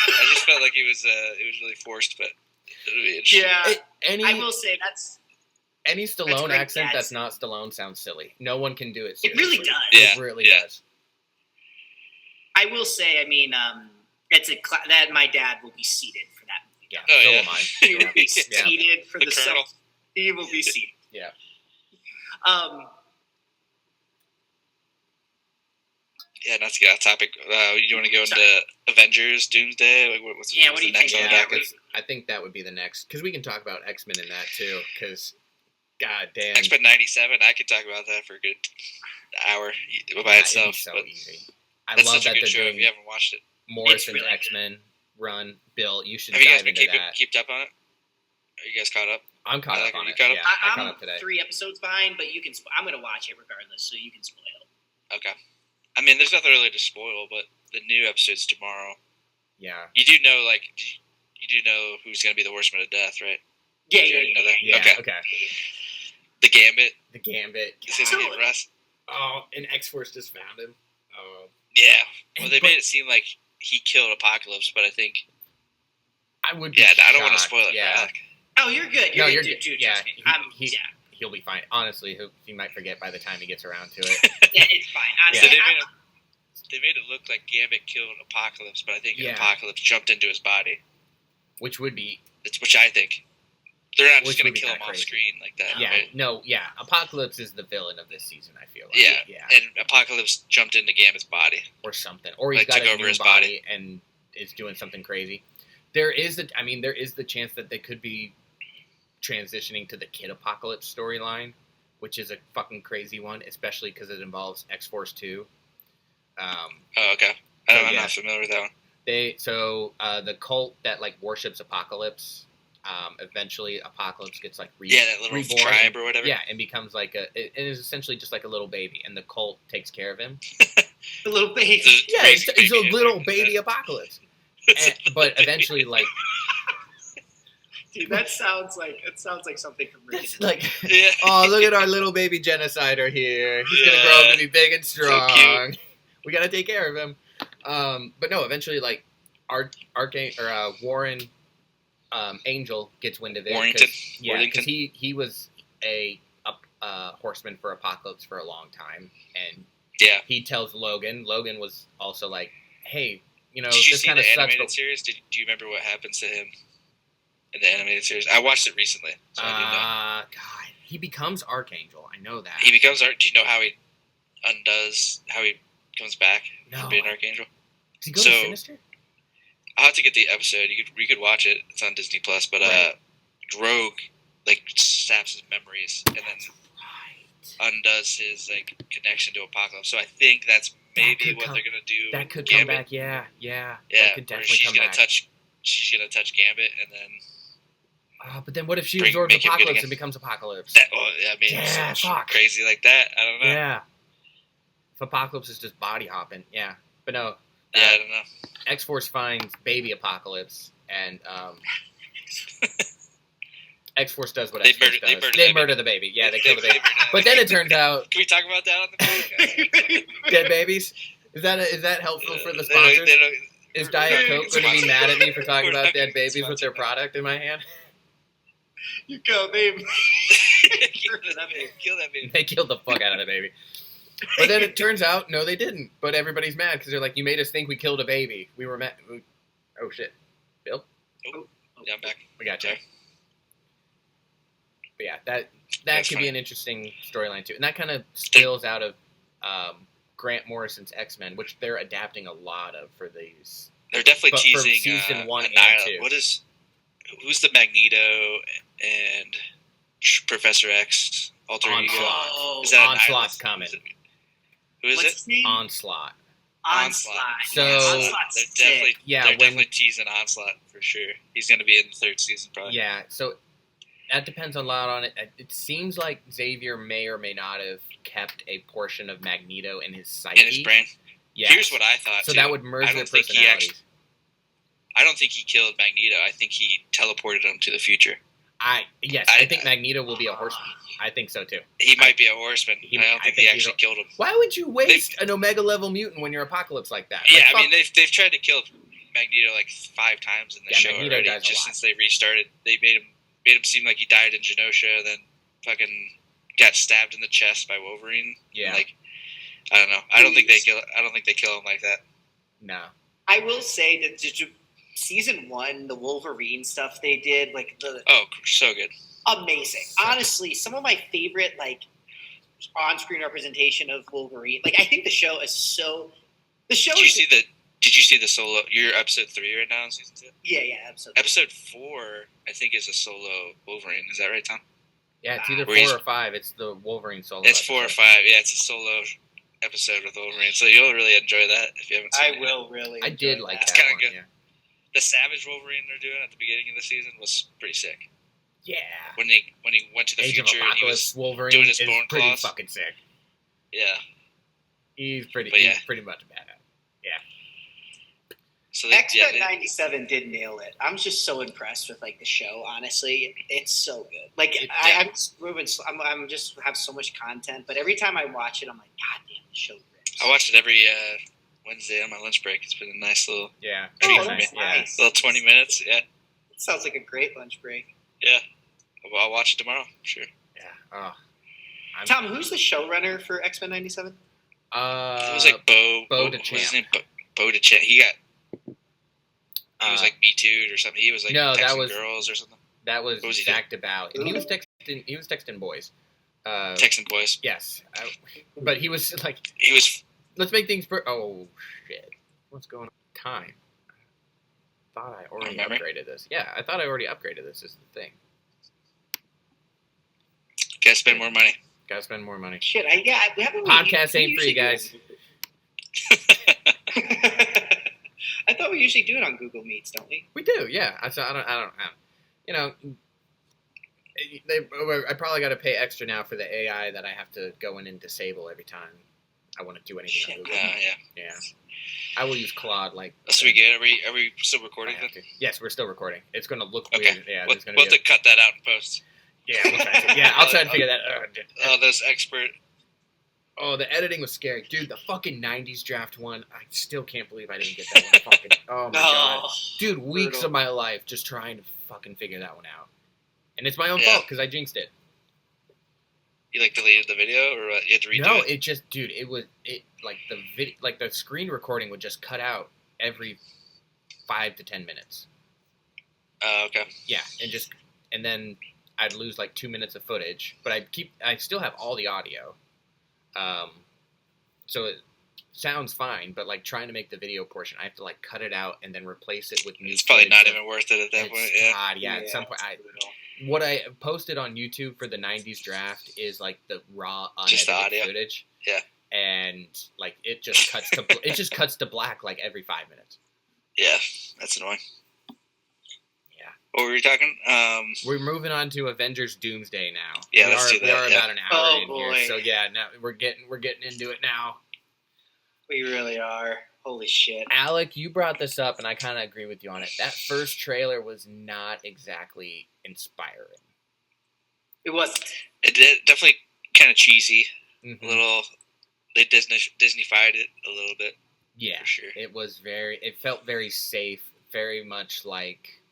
I just felt like it was really forced, but it'll be interesting. Yeah, I will say any Stallone accent that's not Stallone sounds silly. No one can do it seriously. It really does. Yeah. It really does. I will say, that my dad will be seated for that movie. Yeah, so am I. He will be seated for the Colonel. He will be seated. Yeah. Yeah, not to get off topic. You want to go into Avengers, Doomsday? What's what do you next think? on the docket? I think that would be the next, because we can talk about X-Men in that too, because god damn. X-Men 97, I could talk about that for a good hour by itself. It'd be so easy. I that's love such that a good they're show doing if you haven't watched it. Morrison's really X-Men run. Bill, you should Have you guys dive been into that. kept up on it? Are you guys caught up? I'm caught Alec, up on are you it. caught up? Yeah, I caught I'm up today. 3 episodes behind, but you can. I'm gonna watch it regardless, so you can spoil. Okay. I mean, there's nothing really to spoil, but the new episode's tomorrow. Yeah. You do know, like, you do know who's going to be the Horseman of Death, right? Yeah, Did you already know that? Yeah. Okay. The Gambit. The Gambit. Is going to be Russ. Oh, and X-Force just found him. Oh. Yeah. Well, they made it seem like he killed Apocalypse, but I think. I would. Be I don't want to shocked. spoil it. Yeah. For Alec. Oh, you're good. You're you're good. good. Dude, Yeah. trust me. He'll be fine. Honestly, he might forget by the time he gets around to it. Yeah, it's fine. So Honestly, they made it look like Gambit killed Apocalypse, but I think Yeah. Apocalypse jumped into his body. Which would be. Which I think. They're not just Which going would to be kill him kinda off crazy. screen like that. Yeah. Right? No. Yeah. Apocalypse is the villain of this season. I feel like. Yeah. Yeah. And Apocalypse jumped into Gambit's body. Or something. Or he's Like, got took a over new his body and is doing something crazy. There is the chance that they could be transitioning to the Kid Apocalypse storyline, which is a fucking crazy one, especially because it involves X-Force 2. Oh, okay. I'm not familiar with that one. The cult that like worships Apocalypse, eventually Apocalypse gets like that little reborn, tribe or whatever. Yeah, and becomes like it is essentially just like a little baby, and the cult takes care of him. the little baby. Yeah, it's a little baby Apocalypse. But eventually, like, Dude, that sounds like something from Rick. it's like, Yeah. oh, look at our little baby genocider here. He's gonna grow up to be big and strong. So We gotta take care of him. But no, eventually, like, Warren Angel gets wind of it. Warrington. Because he was a horseman for Apocalypse for a long time, and he tells Logan. Logan was also like, "Hey, Did you this see kind the of sucks." animated series? Do you remember what happens to him in the animated series? I watched it recently, so I didn't know. God, he becomes Archangel. I know that. He becomes. Do you know how he undoes? How he comes back from being Archangel? Does he go to Sinister? I'll have to get the episode. You could watch it. It's on Disney Plus. But Rogue like saps his memories and then undoes his like connection to Apocalypse. So I think that's maybe what they're gonna do. That could Gambit. come back. Yeah. That could where definitely come back. She's gonna touch Gambit and then. But then what if she absorbs make him good Apocalypse again. and becomes Apocalypse? Fuck. Crazy like that. I don't know. Yeah. If Apocalypse is just body hopping, yeah. But no. I don't know. X-Force finds baby Apocalypse, and X-Force does what X-Force does. They murder the baby. Yeah, they kill the baby. But then it turns out... Can we talk about that on the podcast? Dead babies? Is that helpful for the sponsors? Is Diet Coke going to be mad at me for talking about dead babies with their product in my hand? You go, baby. Kill that baby. They killed the fuck out of the baby. But then it turns out, no, they didn't. But everybody's mad because they're like, you made us think we killed a baby. We were mad. Oh, shit. Bill? Oh, yeah, I'm back. We got you. Sorry. But yeah, that could be an interesting storyline, too. And that kind of spills out of Grant Morrison's X-Men, which they're adapting a lot of for these. They're definitely teasing season 1 and 2. Who's the Magneto and Professor X alter ego? Onslaught. Is that Onslaught's coming. Who is What's his name? Onslaught. So they're definitely teasing Onslaught for sure. He's going to be in the 3rd season probably. Yeah, so that depends a lot on it. It seems like Xavier may or may not have kept a portion of Magneto in his psyche. In his brain? Yeah. Here's what I thought, So too. that would merge their personalities. I don't think he killed Magneto. I think he teleported him to the future. I think Magneto will be a horseman. I think so, too. He might be a horseman. I don't think he actually killed him. Why would you waste an Omega-level mutant when you're Apocalypse like that? Yeah, I mean, they've tried to kill Magneto like 5 times in the show Magneto already. dies Just since they restarted, they made him seem like he died in Genosha, then fucking got stabbed in the chest by Wolverine. Yeah, like I don't know. I don't think they kill him like that. No. I will say that season 1, the Wolverine stuff they did, like so good, amazing. Honestly, some of my favorite like on-screen representation of Wolverine. Like I think the show is so. The show. Did you see the solo? You're episode 3 right now in season 2. Yeah, episode. Episode 4, I think, is a solo Wolverine. Is that right, Tom? Yeah, it's either 4 or 5. It's the Wolverine solo. It's 4 or 5. Yeah, it's a solo episode with Wolverine. So you'll really enjoy that if you haven't seen it. I will really. I did like that. It's kind of one, good. Yeah. The Savage Wolverine they're doing at the beginning of the season was pretty sick. Yeah. When he went to the Age future, of and he Apocalypse was Wolverine doing his is bone pretty claws. fucking sick. Yeah. He's pretty much a badass. Yeah. So X-Men 97 did nail it. I'm just so impressed with like the show. Honestly, it's so good. Like I'm just moving. I'm just have so much content, but every time I watch it, I'm like, God damn, the show rips. I watch it every Wednesday on my lunch break. It's been a nice little Oh, that's nice. little 20 minutes. Yeah. It sounds like a great lunch break. Yeah. I'll watch it tomorrow. Sure. Yeah. Oh. Tom, who's the showrunner for X-Men 97? It was like Bo DeChamp. What's his name? Bo DeChamp. He was like Me Too'd or something. He was like texting girls or something. That was Zach DeBow. And he was texting boys. Texting boys. Yes. But he was like... He was... Let's make things... Oh, shit. What's going on? Time. I thought I already upgraded this. Yeah, I thought I already upgraded this is the thing. Gotta spend more money. Gotta spend more money. Shit, we haven't... Podcast ain't free, guys. I thought we usually do it on Google Meets, don't we? We do, yeah. I don't. You know, I probably got to pay extra now for the AI that I have to go in and disable every time I want to do anything on Google. Yeah. I will use Claude like. So we get. Are we still recording? Yes, we're still recording. It's going to look okay. weird. Yeah, we'll have to cut that out in post. Yeah, we'll try to. Yeah, I'll try to figure that out. This expert. Oh, the editing was scary. Dude, the fucking 90s draft one, I still can't believe I didn't get that one. Oh my god. Dude, weeks of my life just trying to fucking figure that one out. And it's my own fault because I jinxed it. You like deleted the video or you had to redo it? No, it just, dude, the screen recording would just cut out every 5 to 10 minutes. Okay. Yeah, and then I'd lose like 2 minutes of footage, but I still have all the audio. So it sounds fine, but like trying to make the video portion, I have to like cut it out and then replace it with new. It's probably not even worth it at that point. Yeah. God, yeah. At some point, what I posted on YouTube for the '90s draft is like the raw unedited footage. Yeah. And like it just cuts to black like every 5 minutes. Yeah, that's annoying. What were we talking? We're moving on to Avengers Doomsday now. Yeah, let's do that. We are about an hour in boy. here, so yeah, now we're getting into it now. We really are. Holy shit. Alec, you brought this up, and I kind of agree with you on it. That first trailer was not exactly inspiring. It wasn't. It definitely kind of cheesy. Mm-hmm. A little. They Disneyfied it a little bit. Yeah, for sure. It felt very safe, very much like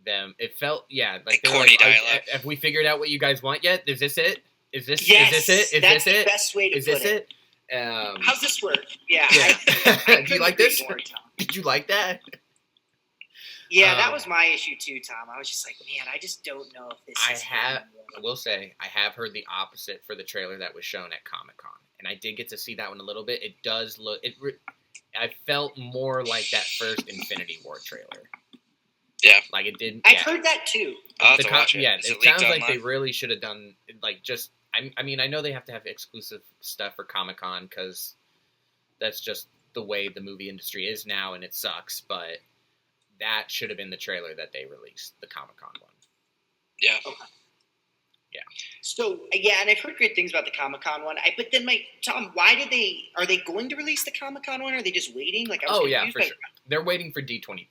them. It felt like corny dialogue. Have we figured out what you guys want yet? Is this it? Is this it? Yes, Is this it? Is that's this the it? best way to Is put this it? How's this work? Yeah. Do you like this? Did you like that? Yeah, that was my issue too, Tom. I was just like, man, I just don't know if this is... I will say, I have heard the opposite for the trailer that was shown at Comic-Con. And I did get to see that one a little bit. It does look... I felt more like that first Infinity War trailer. Yeah. Like it did... I've heard that too. I'll have to watch it. Yeah, it sounds like they really should have done... like just... I mean, I know they have to have exclusive stuff for Comic-Con because that's just the way the movie industry is now and it sucks, but... That should have been the trailer that they released, the Comic-Con one. Yeah. Okay. Yeah. So, yeah, and I've heard great things about the Comic-Con one. But then, Tom, are they going to release the Comic-Con one, or are they just waiting? Like, I was confused for sure. They're waiting for D23.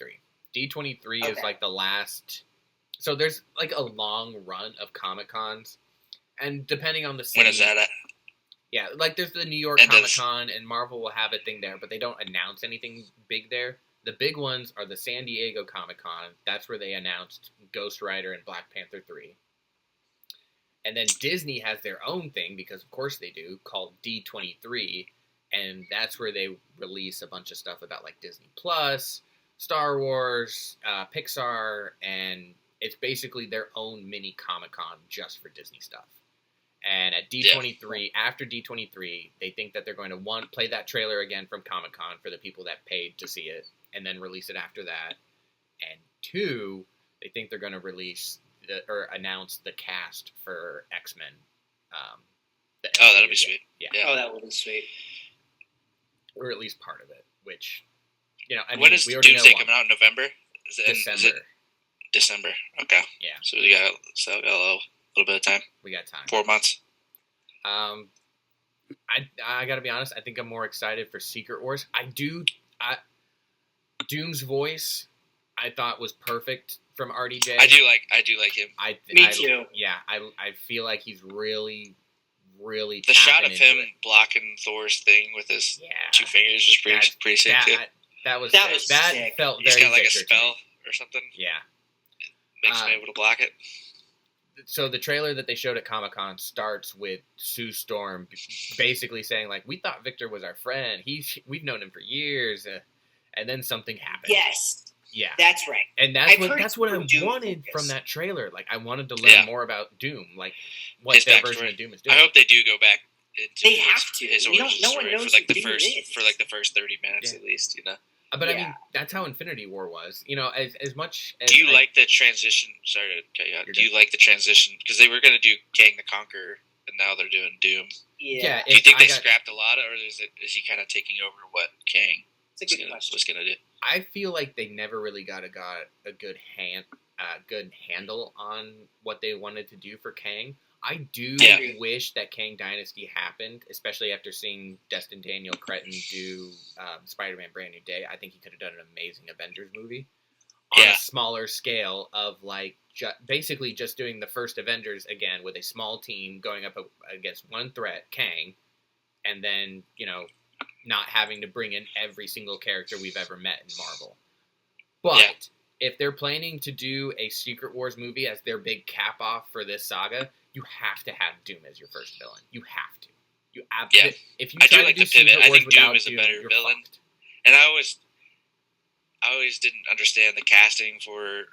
D23 is like the last... So there's like a long run of Comic-Cons, and depending on the city... When is that at? Yeah, like there's the New York Comic-Con, and Marvel will have a thing there, but they don't announce anything big there. The big ones are the San Diego Comic-Con. That's where they announced Ghost Rider and Black Panther 3. And then Disney has their own thing, because of course they do, called D23. And that's where they release a bunch of stuff about like Disney Plus, Star Wars, Pixar, and it's basically their own mini Comic-Con just for Disney stuff. And at D23, after D23, they think that they're going to, play that trailer again from Comic-Con for the people that paid to see it, and then release it after that. And 2, they think they're going to release announce the cast for X-Men. That'll be sweet. Yeah. Oh, that would be sweet. Or at least part of it, which, I mean, when is we already Doomsday know coming out in November? December. December. Okay. Yeah. So we got a little bit of time. We got time. 4 months. I gotta be honest. I think I'm more excited for Secret Wars. Doom's voice, I thought was perfect from RDJ. I do like him. Me too. Yeah, I feel like he's really the shot of him it. blocking Thor's thing with his 2 fingers was pretty sick too. That sick. Felt He's very got like a Victor to spell me. or something. Yeah. Makes him able to block it. So the trailer that they showed at Comic-Con starts with Sue Storm basically saying, like, we thought Victor was our friend. We've known him for years. And then something happened. Yes. Yeah. That's right. And that's what I wanted from that trailer. Like, I wanted to learn more about Doom. Like, what his their backstory. version of Doom is doing. I hope they do go back into they have to. his No origin one story knows for like who the Doom first is. 30 minutes at least, you know. But I mean, that's how Infinity War was. You know, as much as... Do you like the transition? Sorry to cut you out. Do you like the transition? Because they were going to do Kang the Conqueror, and now they're doing Doom. Yeah. Do you think they scrapped a lot, or is he kind of taking over what Kang It's a good question. was going to do? I feel like they never really got a good handle on what they wanted to do for Kang. I do wish that Kang Dynasty happened, especially after seeing Destin Daniel Cretton do Spider-Man Brand New Day. I think he could have done an amazing Avengers movie on a smaller scale of like basically just doing the first Avengers again with a small team going up against one threat, Kang, and then, you know, not having to bring in every single character we've ever met in Marvel. But if they're planning to do a Secret Wars movie as their big cap-off for this saga, you have to have Doom as your first villain. You have to. You absolutely. If you try to do Secret Wars I think Doom is Doom, a better villain. Fucked. And I always didn't understand the casting for,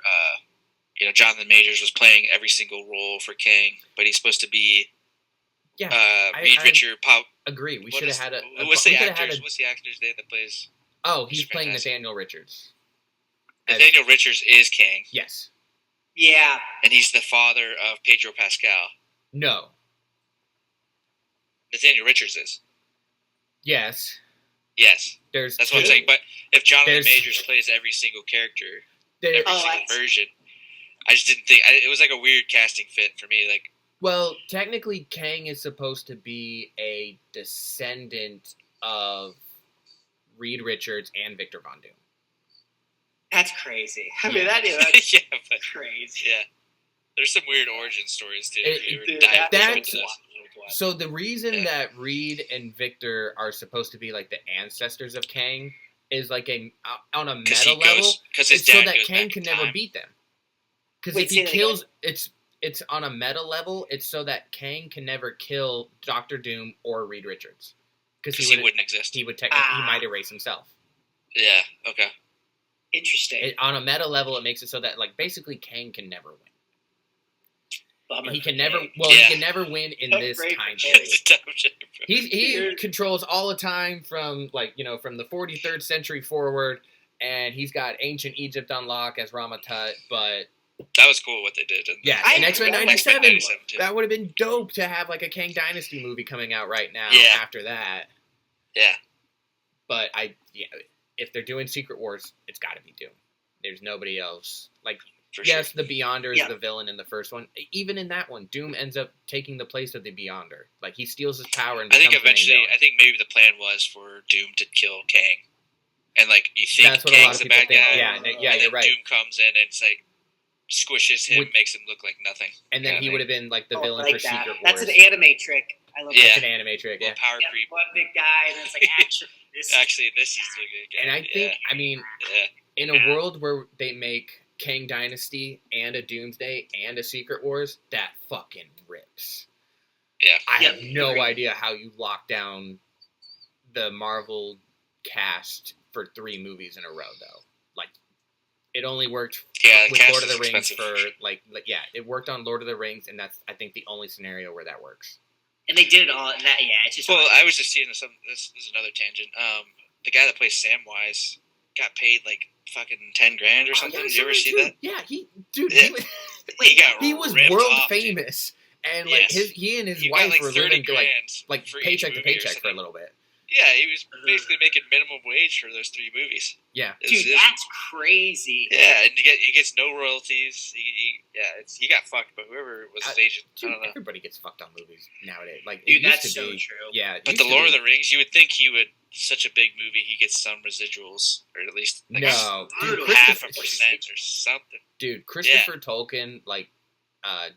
Jonathan Majors was playing every single role for Kang, but he's supposed to be Reed Richard. Agree. We should have had a... What's the actor's name that plays... Oh, he's playing Nathaniel Richards. Nathaniel Richards is Kang. Yes. Yeah. And he's the father of Pedro Pascal. No. Nathaniel Richards is. Yes. Yes. That's what I'm saying. But if Jonathan Majors plays every single character, every single version, I just didn't think... it was like a weird casting fit for me. Like, well, technically, Kang is supposed to be a descendant of Reed Richards and Victor Von Doom. That's crazy. I mean, that's crazy. Yeah. There's some weird origin stories, too. So the reason that Reed and Victor are supposed to be like the ancestors of Kang is like on a meta level, it's so that Kang can never beat them. Because if he kills, it's on a meta level. It's so that Kang can never kill Dr. Doom or Reed Richards. Because he wouldn't exist. He would technically he might erase himself. Yeah. Okay. Interesting. On a meta level, it makes it so that like basically Kang can never win. Bummer. He can never. Well, he can never win in this time period. He controls all the time from from the 43rd century forward, and he's got ancient Egypt on lock as Ramatut. But that was cool what they did. In X-Men 97, that would have been dope to have like a Kang Dynasty movie coming out right now. After that, But if they're doing Secret Wars, it's got to be Doom. There's nobody else. Like, yes, the Beyonder is the villain in the first one. Even in that one, Doom ends up taking the place of the Beyonder. Like, he steals his power and becomes I think maybe the plan was for Doom to kill Kang. And, like, you think that's what Kang's a lot of the bad think. guy. And you're right. Doom comes in and it's like, squishes him, makes him look like nothing. And then he would have been, like, the villain for Secret Wars. That's an anime trick. I love that. That's an anime trick, Power creep. One big guy, and it's like, actually, this is the good guy. And I think, in a world where they make Kang Dynasty and a Doomsday and a Secret Wars, that fucking rips. Yeah. I have no idea how you lock down the Marvel cast for 3 movies in a row, though. Like, it only worked with Lord of the Rings it worked on Lord of the Rings, and that's, I think, the only scenario where that works. And they did it all. It's just. Well, I was just seeing this is another tangent. The guy that plays Samwise got paid like fucking $10,000 or something. Did you ever see that? Yeah, he was world famous, and like he and his wife were living like paycheck to paycheck for a little bit. Yeah, he was basically making minimum wage for those 3 movies. Yeah, dude, that's crazy. Yeah, and he gets no royalties. He got fucked, but whoever was his agent, dude, I don't know. Everybody gets fucked on movies nowadays. Like, dude, it used that's to be, so true. Yeah, but the Lord of the Rings, you would think he would. Such a big movie, he gets some residuals, or at least like dude, half a percent or something. Dude, Christopher Tolkien, like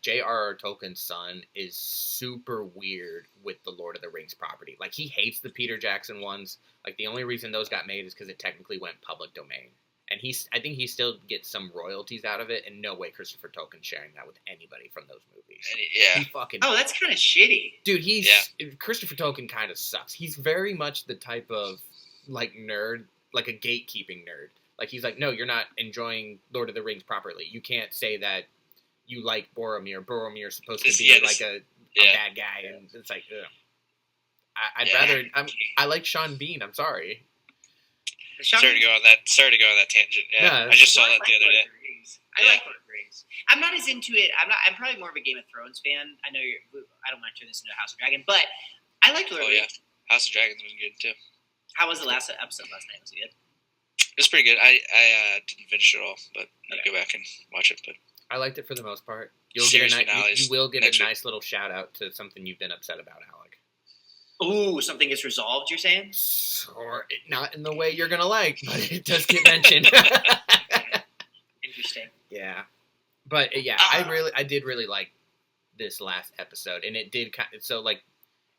J.R.R. Tolkien's son, is super weird with the Lord of the Rings property. Like, he hates the Peter Jackson ones. Like, the only reason those got made is because it technically went public domain. And I think he still gets some royalties out of it, and no way Christopher Tolkien's sharing that with anybody from those movies. He fucking... Oh, that's kind of shitty. Dude, Christopher Tolkien kind of sucks. He's very much the type of, like, nerd, like a gatekeeping nerd. Like, he's like, no, you're not enjoying Lord of the Rings properly. You can't say that you like Boromir. Boromir's supposed to be a bad guy, and it's like, ugh. I'd rather... I like Sean Bean, I'm sorry. Sorry to go on that tangent. Yeah, I just saw that the other day. I like Lord of the Rings. I'm not as into it. I'm probably more of a Game of Thrones fan. I know I don't want to turn this into a House of Dragon, but I like Lord of the Rings. House of Dragons was good too. How was the last episode last night? Was it good? It was pretty good. I didn't finish it all, but I'll go back and watch it. But I liked it for the most part. You will get a nice little shout out to something you've been upset about, Alec. Ooh, something gets resolved, you're saying? Or not in the way you're gonna like, but it does get mentioned. Interesting. Yeah, but I did really like this last episode, and it did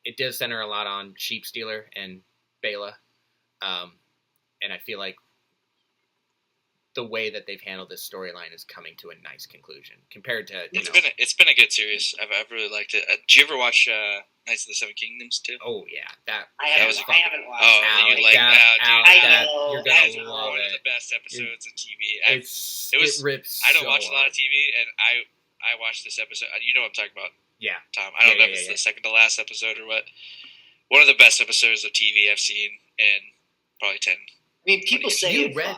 it does center a lot on Sheep Stealer and Bela, and I feel like the way that they've handled this storyline is coming to a nice conclusion compared to it's been a good series. I've really liked it. Did you ever watch Knights of the Seven Kingdoms too? Oh yeah, I haven't watched. Oh, Alec, you like that? I know. You're gonna love one of the best episodes of TV. It rips. I don't watch so a lot of TV, and I watched this episode. You know what I'm talking about? Yeah, Tom. I don't know if it's the second to last episode or what. One of the best episodes of TV I've seen in probably 10. I mean, people say you read.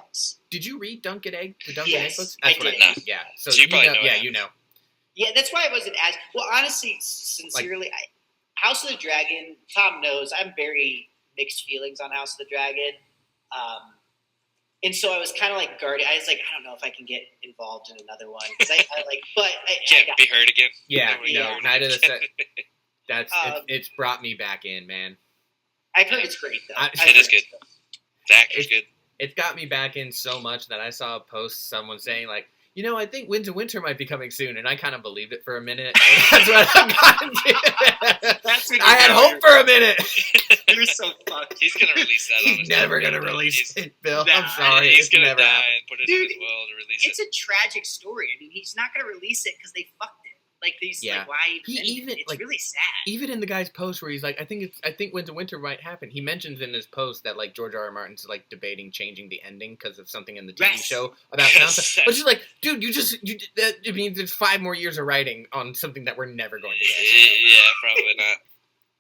Did you read The Dunked Egg books? That's what I did. Yeah, so you probably know. Yeah, you know. Yeah, that's why I wasn't as well. Honestly, sincerely, House of the Dragon. Tom knows I'm very mixed feelings on House of the Dragon, and so I was kind of like guarding. I was like, I don't know if I can get involved in another one because but I can't be heard again. Yeah, no, neither the set. That's it's brought me back in, man. I've heard it's great though. It is good. The actor's good. It's got me back in so much that I saw a post, someone saying like, I think Winds of Winter might be coming soon, and I kind of believed it for a minute. That's what I've gotten to. I had hope for a minute. You're so fucked. He's gonna release that. He's never gonna release it, Bill. Nah, I'm sorry. He's gonna never die happened. and put it in his will to release it. It's a tragic story. I mean, he's not gonna release it because they fucked it. Like these, like why? It's really sad. Even in the guy's post where he's like, I think Winds of Winter might happen. He mentions in his post that like George R.R. Martin's like debating changing the ending because of something in the TV show about sound. But she's like, dude, it means there's 5 more years of writing on something that we're never going to get. Yeah, probably not.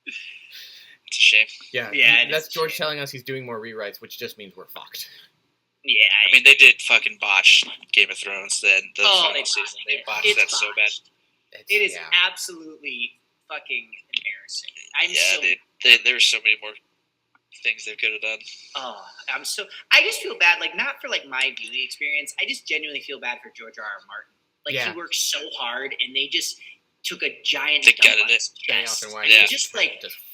It's a shame. Yeah. That's George telling us he's doing more rewrites, which just means we're fucked. Yeah, I mean they did fucking botch Game of Thrones. Then the final season, they botched that so bad. It is absolutely fucking embarrassing. There's so many more things they could have done. Oh, I just feel bad, like not for like my viewing experience. I just genuinely feel bad for George R.R. Martin. Like he worked so hard, and they just took a giant dump on his chest. They just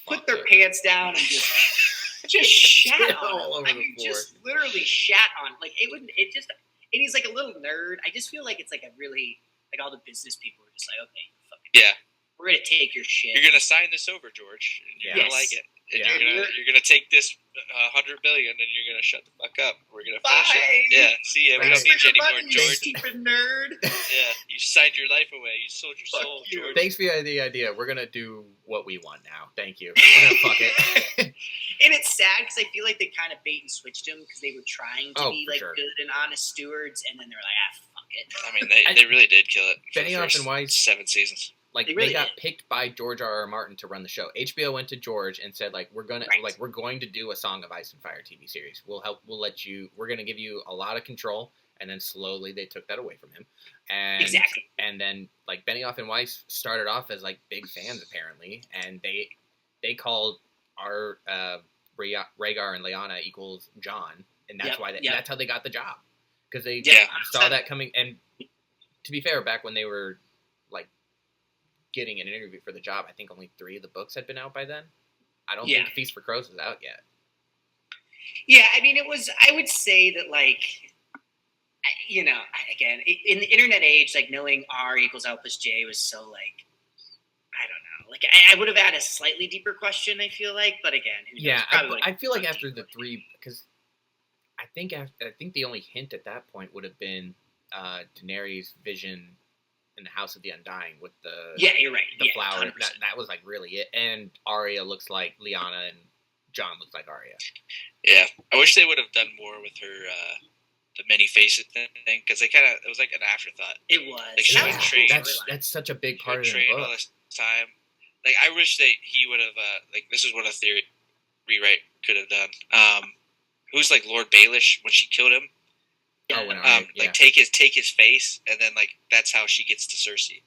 put their pants down and just shat on him. I mean, just literally shat on. Like and he's like a little nerd. I just feel like it's like a really. Like all the business people are just like, okay, we're gonna take your shit. You're gonna sign this over, George. And you're gonna like it. And you're gonna take this $100 billion and you're gonna shut the fuck up. We're gonna finish it. Yeah, see ya. We don't need you anymore, George. You stupid nerd. Yeah, you signed your life away. You sold your soul, George. Thanks for the idea. We're gonna do what we want now. Thank you. We're gonna fuck it. And it's sad because I feel like they kind of bait and switched him because they were trying to be like good and honest stewards, and then they're like, fuck it. I mean, they really did kill it. Benioff and Weiss, 7 seasons. Like they got picked by George R.R. Martin to run the show. HBO went to George and said, like, we're going to do a Song of Ice and Fire TV series. We're going to give you a lot of control. And then slowly they took that away from him. And and then like Benioff and Weiss started off as like big fans apparently, and they called our Rhaegar and Lyanna equals Jon, and that's why that's how they got the job, because they saw that coming. And to be fair, back when they were like getting an interview for the job, I think only 3 of the books had been out by then. I don't think Feast for Crows was out yet. Yeah, I mean, it was. I would say that, like, you know, again, in the internet age, like knowing R equals L plus J was so like, I don't know. Like, I would have had a slightly deeper question, I feel like, but again, who knows? I feel like after the 3, because I think the only hint at that point would have been Daenerys' vision in the House of the Undying with the you're right, the flower. That was like really it. And Arya looks like Lyanna, and Jon looks like Arya. Yeah, I wish they would have done more with her the many faces thing, because it was like an afterthought. It was. Like she was trained. That's such a big part of the book. All this time. Like, I wish he would have like, this is what a theory rewrite could have done. Who's like Lord Baelish when she killed him? Like take his face, and then like that's how she gets to Cersei.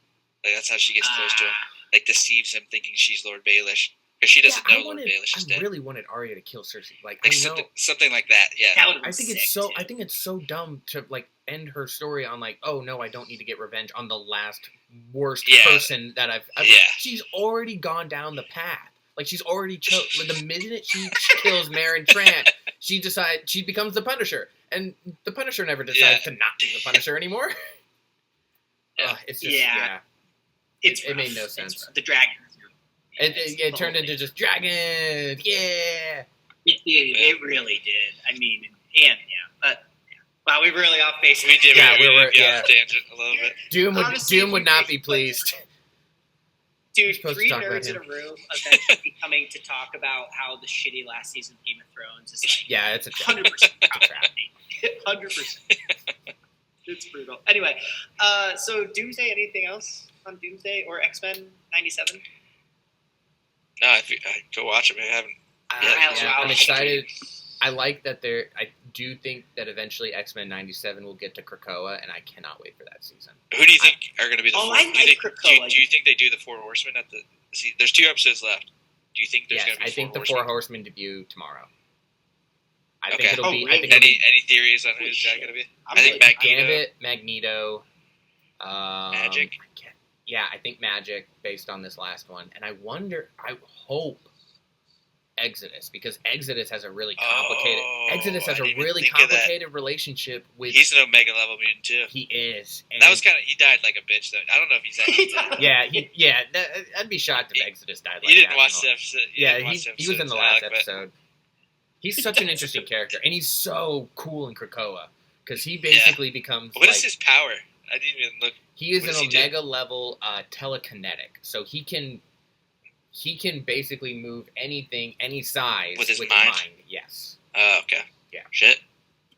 Like that's how she gets close to him. Like deceives him, thinking she's Lord Baelish. Because she doesn't know Lord Baelish is dead. I really wanted Arya to kill Cersei. Like I know, something like that. Yeah, I think it's so dumb to like end her story on like, oh no, I don't need to get revenge on the last worst person that I've she's already gone down the path. Like she's already like, the minute she kills Meryn Trant, she becomes the Punisher, and the Punisher never decides to not be the Punisher anymore. It's just it made no sense. The dragon. It turned into just dragon. Yeah. It really did. I mean, but wow, we really off base. We did. We were off tangent a little bit. Doom would not be pleased. Dude, 3 nerds in a room eventually coming to talk about how the shitty last season of Game of Thrones is like it's a 100% tragedy. 100%. It's brutal. Anyway, so Doomsday. Anything else on Doomsday or X-Men '97? No, I go watch them. I haven't. I'm excited. I like that I do think that eventually X-Men '97 will get to Krakoa, and I cannot wait for that season. Who do you think are going to be the? Krakoa. Do you think they do the 4 Horsemen at the? See, there's 2 episodes left. Do you think there's going to be? I think the 4 Horsemen debut tomorrow. I think it'll be. Really? I think any theories on who's that going to be? I think Magneto, Magic. Yeah, I think Magic based on this last one, and I hope Exodus, because Exodus has a really complicated relationship with. He's an Omega level mutant too. He is. And that was he died like a bitch though. I don't know if he's actually dead. I'd be shocked if Exodus died like that. You didn't watch the episode. He was in the last episode. He's such an interesting character, and he's so cool in Krakoa because he basically becomes. What is his power? I didn't even look. He is an Omega level telekinetic, so he can basically move anything, any size with his mind. Yes. Oh, okay. Yeah. Shit.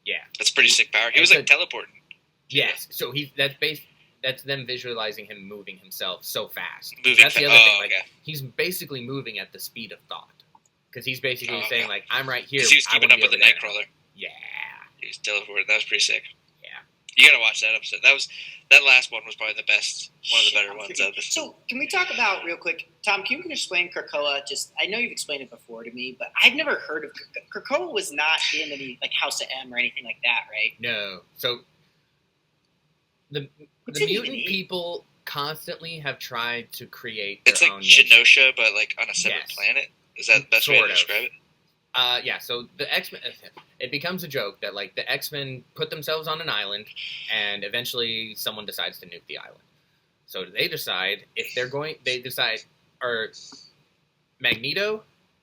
Yeah. That's pretty sick power. He was like teleporting. Yes. So that's them visualizing him moving himself so fast. That's the other thing. Like he's basically moving at the speed of thought. Because he's basically saying like, I'm right here. Because he was keeping up with the Nightcrawler. Yeah. He was teleporting. That was pretty sick. Yeah. You gotta watch that episode. That last one was probably the best, one of the better ones of it. So, can we talk about real quick, Tom? Can you explain Krakoa? I know you've explained it before to me, but I've never heard of Krakoa. Was not in any like House of M or anything like that, right? No. So the mutant people constantly have tried to create. It's like Genosha, but like on a separate planet. Is that the best way to describe it? Yeah, so the X-Men, it becomes a joke that, like, the X-Men put themselves on an island, and eventually someone decides to nuke the island. So they decide, Magneto,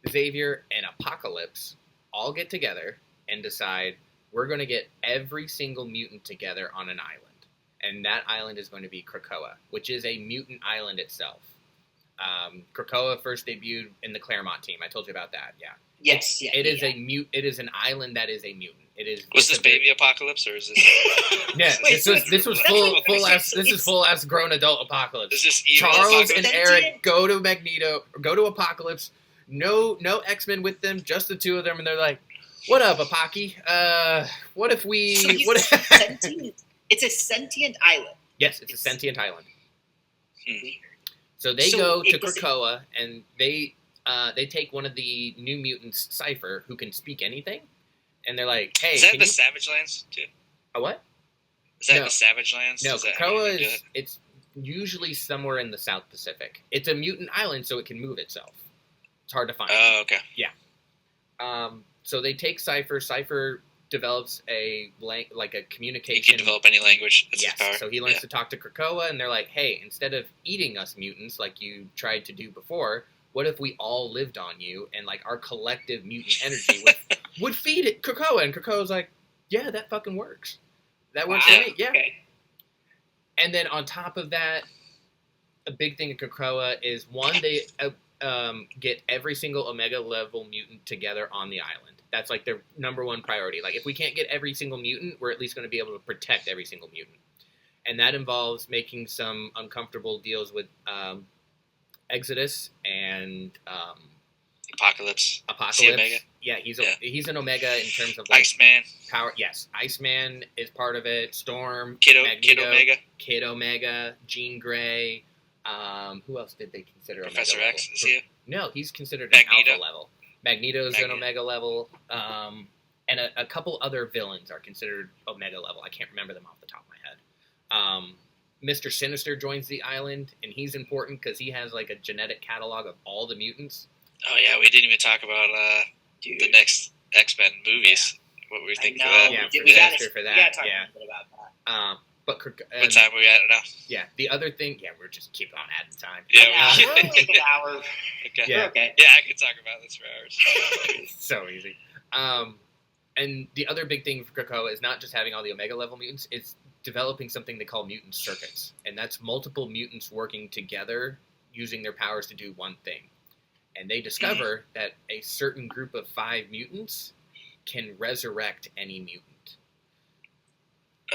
Xavier, and Apocalypse all get together and decide, we're going to get every single mutant together on an island. And that island is going to be Krakoa, which is a mutant island itself. Krakoa first debuted in the Claremont team. I told you about that, yeah. Yes, It is an island that is a mutant. It is. Was this baby Apocalypse or is this? Yeah, this was full ass grown adult Apocalypse. Is this evil Charles Apocalypse? and Eric go to Magneto, go to Apocalypse. No X-Men with them, just the 2 of them, and they're like, "What up, Apocky? What if we? It's a sentient island. Yes, it's a sentient island. Weird. So they go to Krakoa, and they take one of the New Mutants, Cypher, who can speak anything, and they're like, "Hey, is that in the Savage Lands too? A what? Is that in the Savage Lands? No, Is that Krakoa is it's usually somewhere in the South Pacific. It's a mutant island, so it can move itself. It's hard to find. Oh, okay. Yeah. So they take Cypher. Cypher develops a communication. He can develop any language. That's his power. So he learns to talk to Krakoa, and they're like, "Hey, instead of eating us mutants like you tried to do before, what if we all lived on you and like our collective mutant energy would feed it Krakoa?" And Krakoa's like, "Yeah, that fucking works. That works for me." Yeah. Okay. And then on top of that, a big thing in Krakoa is one, they get every single Omega level mutant together on the island. That's like their number one priority. Like if we can't get every single mutant, we're at least going to be able to protect every single mutant. And that involves making some uncomfortable deals with Exodus and Apocalypse. Omega? Yeah, he's an Omega in terms of like Iceman. Power. Yes, Iceman is part of it. Storm, Kid Magneto, Omega. Kid Omega, Jean Grey. Who else did they consider Professor Omega X? level? Is he? No, he's considered Magneto? an Alpha level. Magneto's an Omega level, and a couple other villains are considered Omega level. I can't remember them off the top of my head. Mr. Sinister joins the island, and he's important because he has like a genetic catalog of all the mutants. Oh yeah, we didn't even talk about the next X-Men movies. Yeah. What we think of that? Yeah, we got for that. We got to talk Yeah. a bit about that. But what time are we at now? Yeah, the other thing. Yeah, we're just keep on adding time. Yeah, we're only like an hour. Okay. Yeah. Okay. Yeah, I could talk about this for hours. So easy. And the other big thing for Krakoa is not just having all the Omega level mutants, it's developing something they call mutant circuits. And that's multiple mutants working together using their powers to do one thing. And they discover that a certain group of 5 mutants can resurrect any mutant.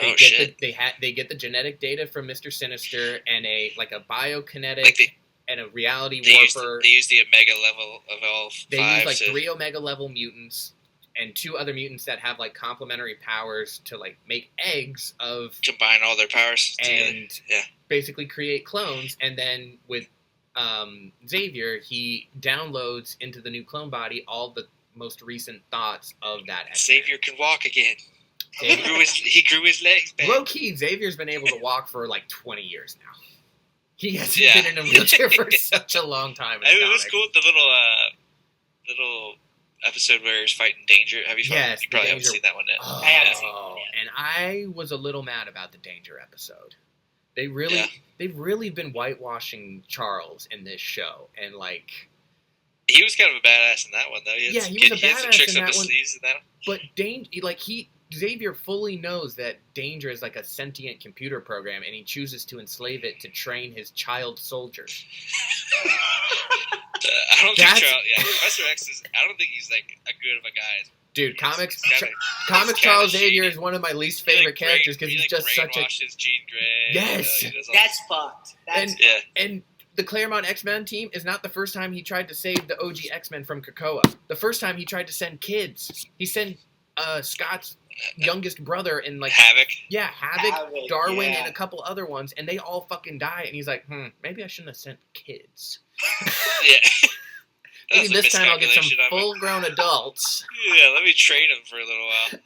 They get the genetic data from Mr. Sinister and a biokinetic and a reality warper. They use the Omega level of all 5. They use like 3 Omega level mutants and 2 other mutants that have like complementary powers to like make eggs of combine all their powers and together. basically create clones. And then with Xavier, he downloads into the new clone body all the most recent thoughts of that X-Men. Xavier can walk again. He grew his legs back. Low key, Xavier's been able to walk for like 20 years now. He hasn't been in a wheelchair for such a long time. It was cool. The little episode where he was fighting Danger. Have you? Yes, you probably haven't seen that one yet. Oh, I haven't seen it yet. And I was a little mad about the Danger episode. They've really been whitewashing Charles in this show, and like he was kind of a badass in that one, though. He had some tricks up his sleeves in that one. But Xavier fully knows that Danger is like a sentient computer program, and he chooses to enslave it to train his child soldiers. I don't think Professor X is. I don't think he's like a good of a guy. Dude, comics Charles Xavier is one of my least favorite characters because he's just such a. His Jean Grey. Yes, that's fucked. And the Claremont X-Men team is not the first time he tried to save the OG X-Men from Krakoa. The first time he tried to send kids, he sent Scott's youngest brother and like Havoc. Yeah, Havoc, Darwin, and a couple other ones, and they all fucking die. And he's like, maybe I shouldn't have sent kids. Yeah. Maybe this time I'll get some full-grown adults. Yeah, let me train them for a little while.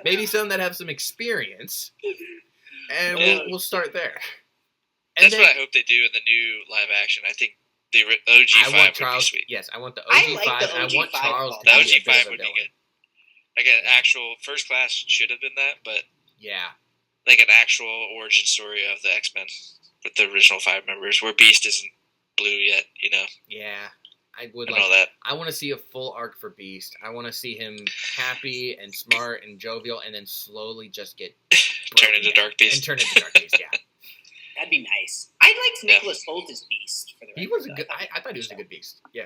Maybe some that have some experience, and we'll start there. And that's what I hope they do in the new live action. I think the OG5 would be sweet. Yes, I want the OG5, and I want Charles. The OG5 would be good. Like an actual First Class should have been that, but yeah, like an actual origin story of the X-Men with the original 5 members, where Beast isn't blue yet. Yeah. I would like that. I want to see a full arc for Beast. I want to see him happy and smart and jovial, and then slowly just get turn into Dark Beast. And turn into Dark Beast. Yeah, that'd be nice. I liked Nicholas Hoult as Beast. For the record, he was a good. I thought he was a good Beast. Yeah,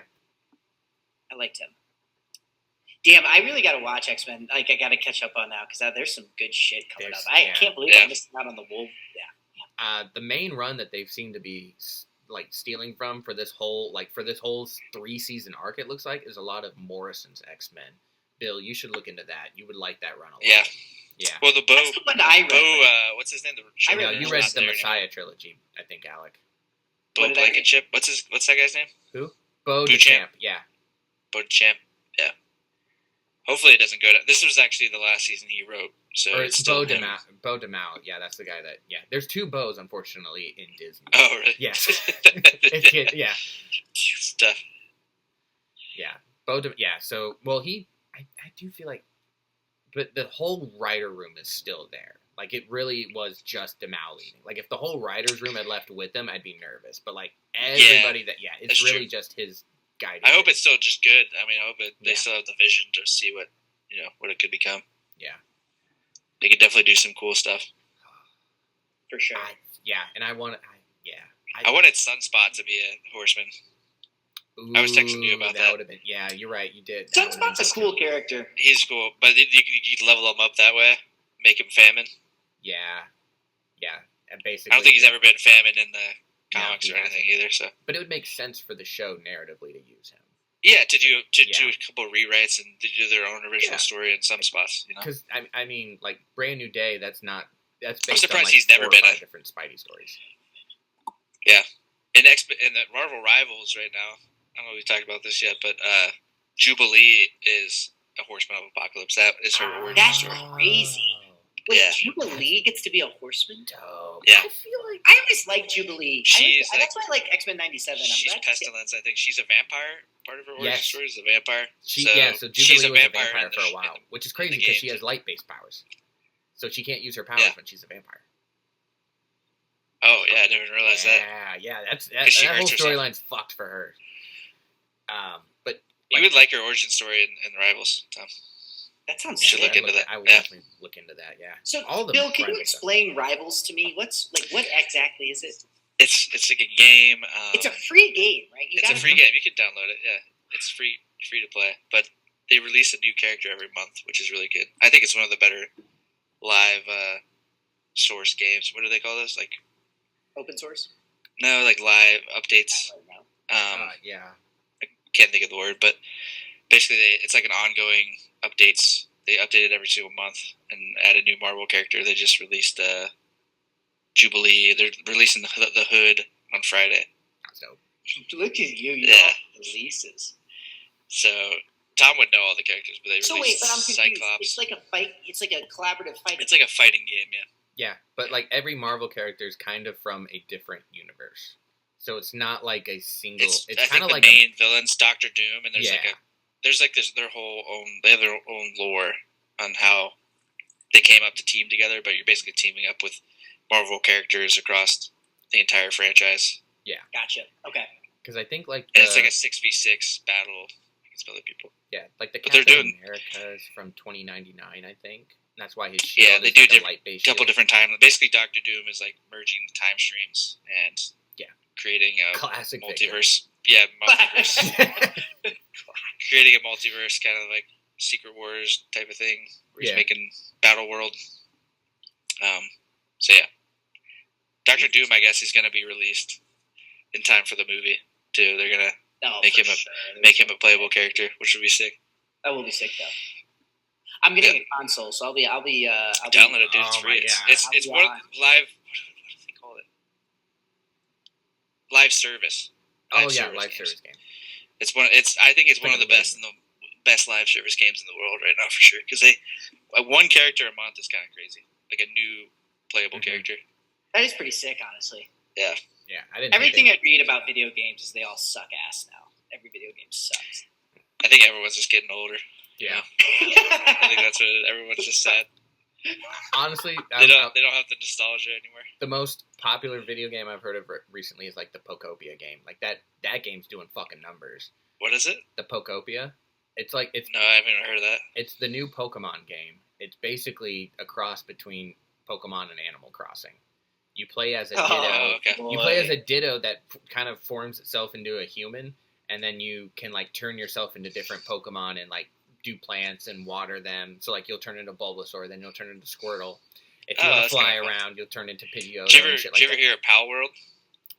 I liked him. Damn, I really got to watch X-Men. Like, I got to catch up on now because there's some good shit coming up. I can't believe I missed out on the Wolf. Yeah. The main run that they've seemed to be like stealing from for this whole 3-season arc, it looks like, is a lot of Morrison's X-Men. Bill, you should look into that. You would like that run a lot. Yeah. Well, the Bo. That's the one I read. What's his name? You read the Messiah trilogy, I think, Alec. Bo Blankenship. What's that guy's name? Who? Bo Duchamp. Yeah. Beauchamp. Yeah. Hopefully it doesn't go to... This was actually the last season he wrote, so or it's still him. Beau DeMau. Yeah, that's the guy that... Yeah, there's 2 Beaus, unfortunately, in Disney. Oh, really? Yeah. Yeah. Stuff. Yeah. Yeah, so... Well, I do feel like... But the whole writer room is still there. Like, it really was just DeMau leading. Like, if the whole writer's room had left with him, I'd be nervous. But, like, everybody it's really just his guidance. I hope it's still just good. I mean, I hope they still have the vision to see what it could become. Yeah. They could definitely do some cool stuff. For sure. And I wanted Sunspot to be a horseman. Ooh, I was texting you about that. Would have been, yeah, you're right. You did. Sunspot's a cool character. He's cool, but you could level him up that way, make him Famine. Yeah. And basically, I don't think he's ever been Famine in the comics or anything either. So, but it would make sense for the show narratively to use him. Yeah, to do a couple of rewrites and to do their own original story in some spots. Because I mean, like Brand New Day, that's based I'm surprised on like he's never 4 or been 5 different Spidey stories. Yeah, in the Marvel Rivals right now. I don't know if we talked about this yet, but Jubilee is a Horseman of Apocalypse. That is her origin story. That's crazy. Wait, Jubilee gets to be a horseman? Dope. Yeah. I feel like I always liked Jubilee. That's why I like X-Men 97. She's Pestilence, I think. She's a vampire. Part of her origin story is a vampire. So Jubilee was a vampire for a while, which is crazy because she has light-based powers. So she can't use her powers when she's a vampire. Oh, yeah, I didn't realize that. Yeah, that whole storyline's fucked for her. But you would like her origin story in Rivals, Tom. That sounds. Should look into that. I will definitely look into that. Yeah. So, Bill, can you explain Rivals to me? What exactly is it? It's like a game. It's a free game, right? It's a free game. You can download it. Yeah, it's free to play. But they release a new character every month, which is really good. I think it's one of the better live source games. What do they call those? Like open source? No, like live updates. Yeah. I can't think of the word, but basically it's like an ongoing updates. They update it every single month and add a new Marvel character. They just released Jubilee. They're releasing the Hood on Friday. So look at you, releases. So Tom would know all the characters, but they released but I'm confused. Cyclops. It's like a fight. It's like a collaborative fight. It's like a fighting game, yeah. Yeah, but like every Marvel character is kind of from a different universe, so it's not like a single. It's kind of like the main villain's Doctor Doom, and there's their whole own. They have their own lore on how they came up to team together, but you're basically teaming up with Marvel characters across the entire franchise. Yeah, gotcha. Okay, because I think and it's like a 6v6 battle against other people. Yeah, like the Captain America is from 2099, I think. That's why his shield they do like a light-based couple different times. Basically, Doctor Doom is like merging the time streams and creating a classic multiverse. Yeah, multiverse. Creating a multiverse, kind of like Secret Wars type of thing, where he's making Battle World. So yeah, Doctor Doom, I guess, is going to be released in time for the movie too. They're gonna make him a playable character, which would be sick. That will be sick though. I'm getting a console, so I'll download it, dude. It's free. It's one live. What do they call it? Live service. Live service game. I think it's one of the best live service games in the world right now for sure. Because one character a month is kind of crazy, like a new playable character. That is pretty sick, honestly. Yeah. Yeah, I didn't. Everything I read about video games is they all suck ass now. Every video game sucks. I think everyone's just getting older. Yeah. I think that's what everyone's just said. Honestly, they don't have the nostalgia anymore. The most popular video game I've heard of recently is like the Pokopia game. Like that game's doing fucking numbers. What is it? The Pokopia. No, I haven't heard of that. It's the new Pokemon game. It's basically a cross between Pokemon and Animal Crossing. You play as a Ditto. Oh, okay. You play as a Ditto that kind of forms itself into a human, and then you can like turn yourself into different Pokemon and like do plants and water them. So like you'll turn into Bulbasaur, then you'll turn into Squirtle. If you want to fly around, you'll turn into Pidgeotto. Did you ever hear of Pal World?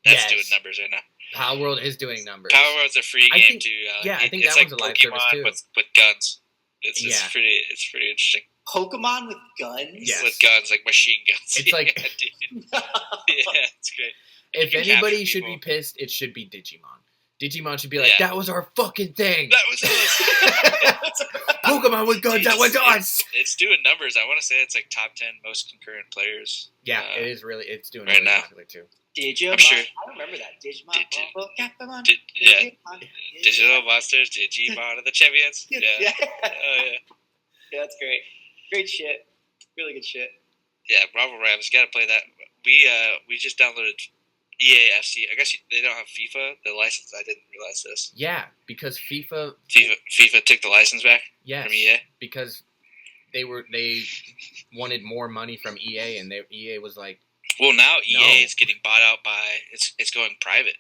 That's doing numbers right now. Pal World is doing numbers. Pal World's a free game too. I think that one's a live service too. With guns. It's pretty interesting. Pokemon with guns? Yes. With guns, like machine guns. It's like... yeah, it's great. If anybody should be pissed, it should be Digimon. Digimon should be like, that was our fucking thing. That was us. Pokemon with guns, that was us. It's doing numbers. I want to say it's like top 10 most concurrent players. Yeah, it is really. It's doing right really now. Popular too. Digimon. I'm sure. I remember that. Digimon. Capamon. Digital Monsters, Digimon of the champions. Yeah. Oh, yeah. Yeah, that's great. Great shit. Really good shit. Yeah, Bravo Rams. Got to play that. We just downloaded EA FC. I guess they don't have FIFA, the license. I didn't realize this. Yeah, because FIFA took the license back from EA. Because they wanted more money from EA, and EA was like, well, now EA is getting bought out by it's going private.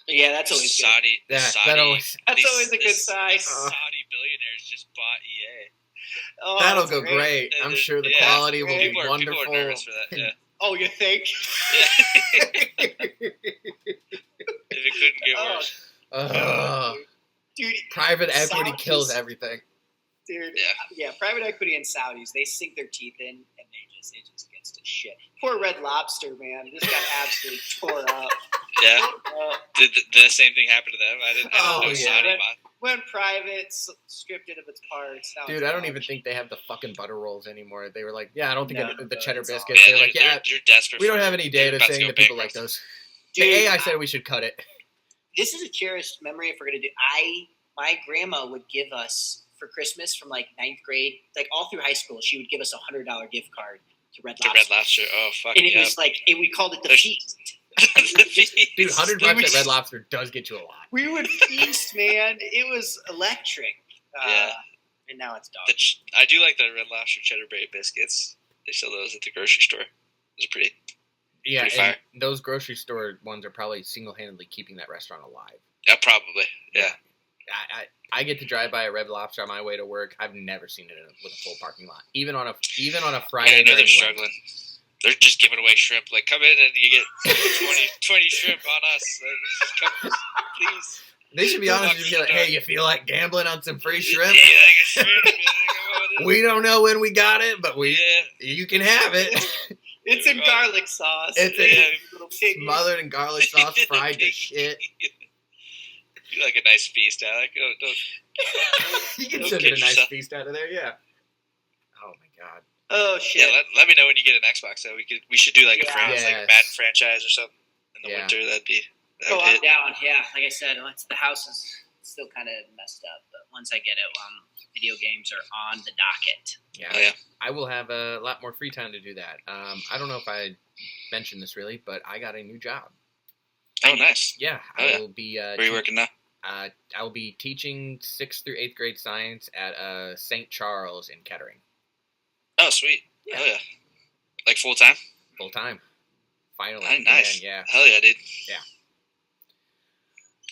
Yeah, that's always Saudi. good. That's always a good sign. Saudi billionaires just bought EA. Oh, that'll go great. I'm sure the quality will be wonderful. People are nervous for that. Yeah. Oh, you think? Yeah. If it couldn't get worse. Dude, private equity kills everything. Dude, yeah, private equity and Saudis, they sink their teeth in, and it just gets to shit. Poor Red Lobster, man, just got absolutely tore up. Yeah. Did the same thing happen to them? I didn't know Saudi went private, stripped it of its parts. Dude, I don't even think they have the fucking butter rolls anymore. They were like, I don't think the cheddar biscuits. Yeah, they're like, they're desperate. We don't have any data saying that people like those. Dude, the AI said we should cut it. This is a cherished memory if we're gonna do. My grandma would give us for Christmas from like 9th grade, like all through high school, she would give us $100 gift card to Red Lobster. Red Lobster. Oh fuck! And it was like we called it the feast. Dude, $100 at Red Lobster does get you a lot. We would feast, man. It was electric. And now it's dog. I do like the Red Lobster cheddar bay biscuits. They sell those at the grocery store. Those are pretty. Yeah, pretty fire. And those grocery store ones are probably single-handedly keeping that restaurant alive. Yeah, probably. Yeah. I get to drive by a Red Lobster on my way to work. I've never seen it with a full parking lot, even on a Friday. I know they're struggling. They're just giving away shrimp. Like, come in and you get 20 shrimp on us. Just come, please. They should be honest with you. Like, hey, you feel like gambling on some free shrimp? Yeah, I get shrimp. We don't know when we got it, but you can have it. It's in garlic sauce. It's smothered in garlic sauce, fried to shit. You like a nice feast, Alec. You can still get a nice feast out of there, yeah. Oh my god. Oh shit. Yeah, let me know when you get an Xbox. So we should do like a Madden franchise or something in the winter. That'd be. Go on down. Yeah, like I said, the house is still kind of messed up, but once I get it, video games are on the docket. Yeah. Oh, yeah. I will have a lot more free time to do that. I don't know if I mentioned this really, but I got a new job. Oh, nice. Yeah, I will be. Where are you working now? I will be teaching 6th through 8th grade science at St. Charles in Kettering. Oh, sweet. Yeah. Hell yeah. Like full time? Full time. Finally. Oh, nice. Yeah. Hell yeah, dude. Yeah.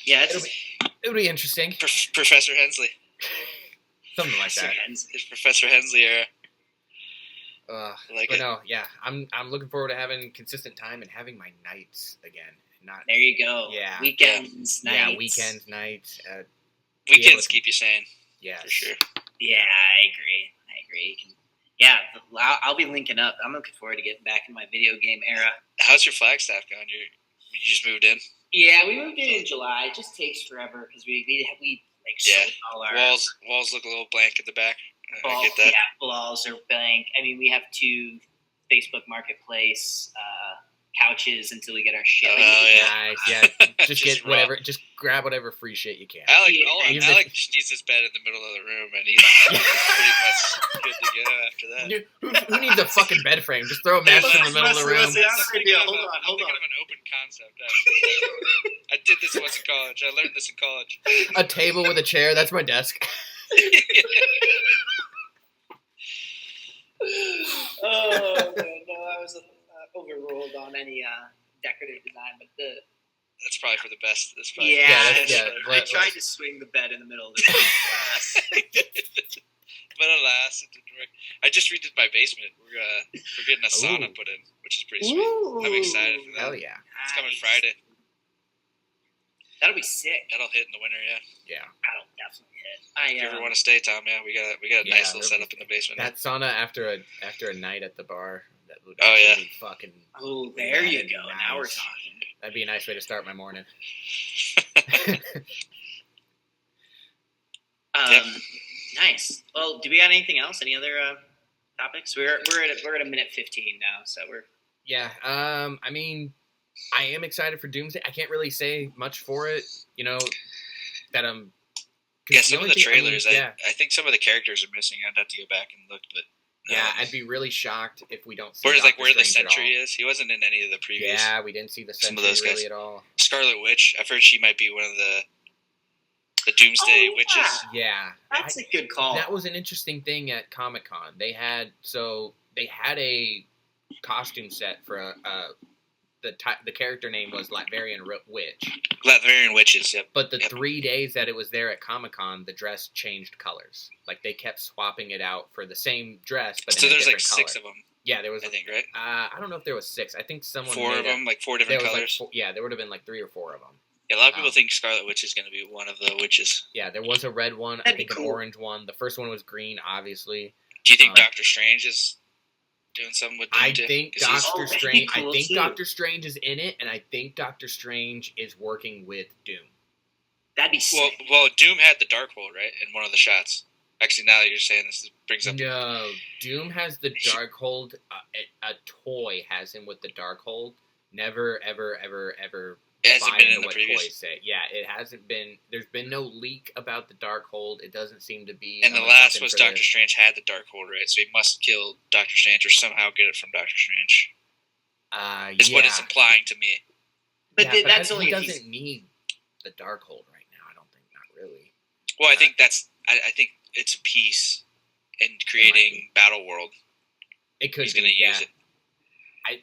Yeah, it'll be interesting. Professor Hensley. Something like that. It's Professor Hensley era. No, yeah. I'm looking forward to having consistent time and having my nights again. There you go. Yeah. Weekends, nights. Yeah, weekends, nights. Weekends keep you sane. Yeah. For sure. Yeah, I agree. I'll be linking up. I'm looking forward to getting back in my video game era. How's your Flagstaff going? You just moved in? Yeah, we moved in July. It just takes forever because we sold all our walls look a little blank at the back. I get that. Yeah, walls are blank. I mean, we have 2 Facebook Marketplace couches until we get our shit. Nice. Yeah, just get whatever. Just grab whatever free shit you can. Alec just needs his bed in the middle of the room, and he's pretty much good to go after that. Dude, who needs a fucking bed frame? Just throw a mattress in the middle of the room. Hold on. I'm thinking of an open concept. Actually. I did this once in college. I learned this in college. A table with a chair. That's my desk. Oh man, no, I was overruled on any decorative design, but that's probably for the best. I tried to swing the bed in the middle of the room. But alas, it didn't work. I just redid my basement. We're getting a sauna put in, which is pretty sweet. I'm excited for that. Hell yeah! It's coming Friday. That'll be sick. That'll hit in the winter, yeah. Yeah. That'll definitely hit. If you ever want to stay, Tom, we got a nice little setup in the basement. That sauna after a night at the bar. That would be fucking. Oh, there you go. Nice. Now we're talking. That'd be a nice way to start my morning. Nice. Well, do we got anything else? Any other topics? We're at a minute 15 now, so we're. Yeah. I mean, I am excited for Doomsday. I can't really say much for it. That I'm. Yeah, some of the trailers. I think some of the characters are missing. I'd have to go back and look, but. Yeah, I'd be really shocked if we don't see. Where the Sentry is. He wasn't in any of the previous. Yeah, we didn't see the Sentry really at all. Scarlet Witch. I've heard she might be one of the Doomsday witches. Yeah, that's a good call. That was an interesting thing at Comic-Con. They had a costume set for the character name was Latverian Witch. Latverian Witches, yep. But the 3 days that it was there at Comic-Con, the dress changed colors. Like, they kept swapping it out for the same dress, but in a different color. So there's 6 of them. Yeah, there was. I think, right? I don't know if there was 6. I think someone 4 of them, like 4 different colors. There would have been like 3 or 4 of them. Yeah, a lot of people think Scarlet Witch is going to be one of the witches. Yeah, there was a red one. I think an orange one. The first one was green, obviously. Do you think Doctor Strange is doing something with Doom? I think Doctor Strange. I think Doctor Strange is in it, and I think Doctor Strange is working with Doom. That'd be sick. Well, Doom had the Darkhold, right, in one of the shots. Actually, now that you're saying this, brings up. No, Doom has the Darkhold. A toy has him with the Darkhold. Never, ever, ever, ever. It hasn't been in the previous. Yeah, it hasn't been. There's been no leak about the Darkhold. It doesn't seem to be. And the last was Doctor Strange had the Darkhold, right? So he must kill Doctor Strange or somehow get it from Doctor Strange. Is what it's implying to me. But that's only. He doesn't need the Darkhold right now. I don't think. Not really. Well, I think that's. I think it's a piece in creating Battle World. It could. He's going to use it.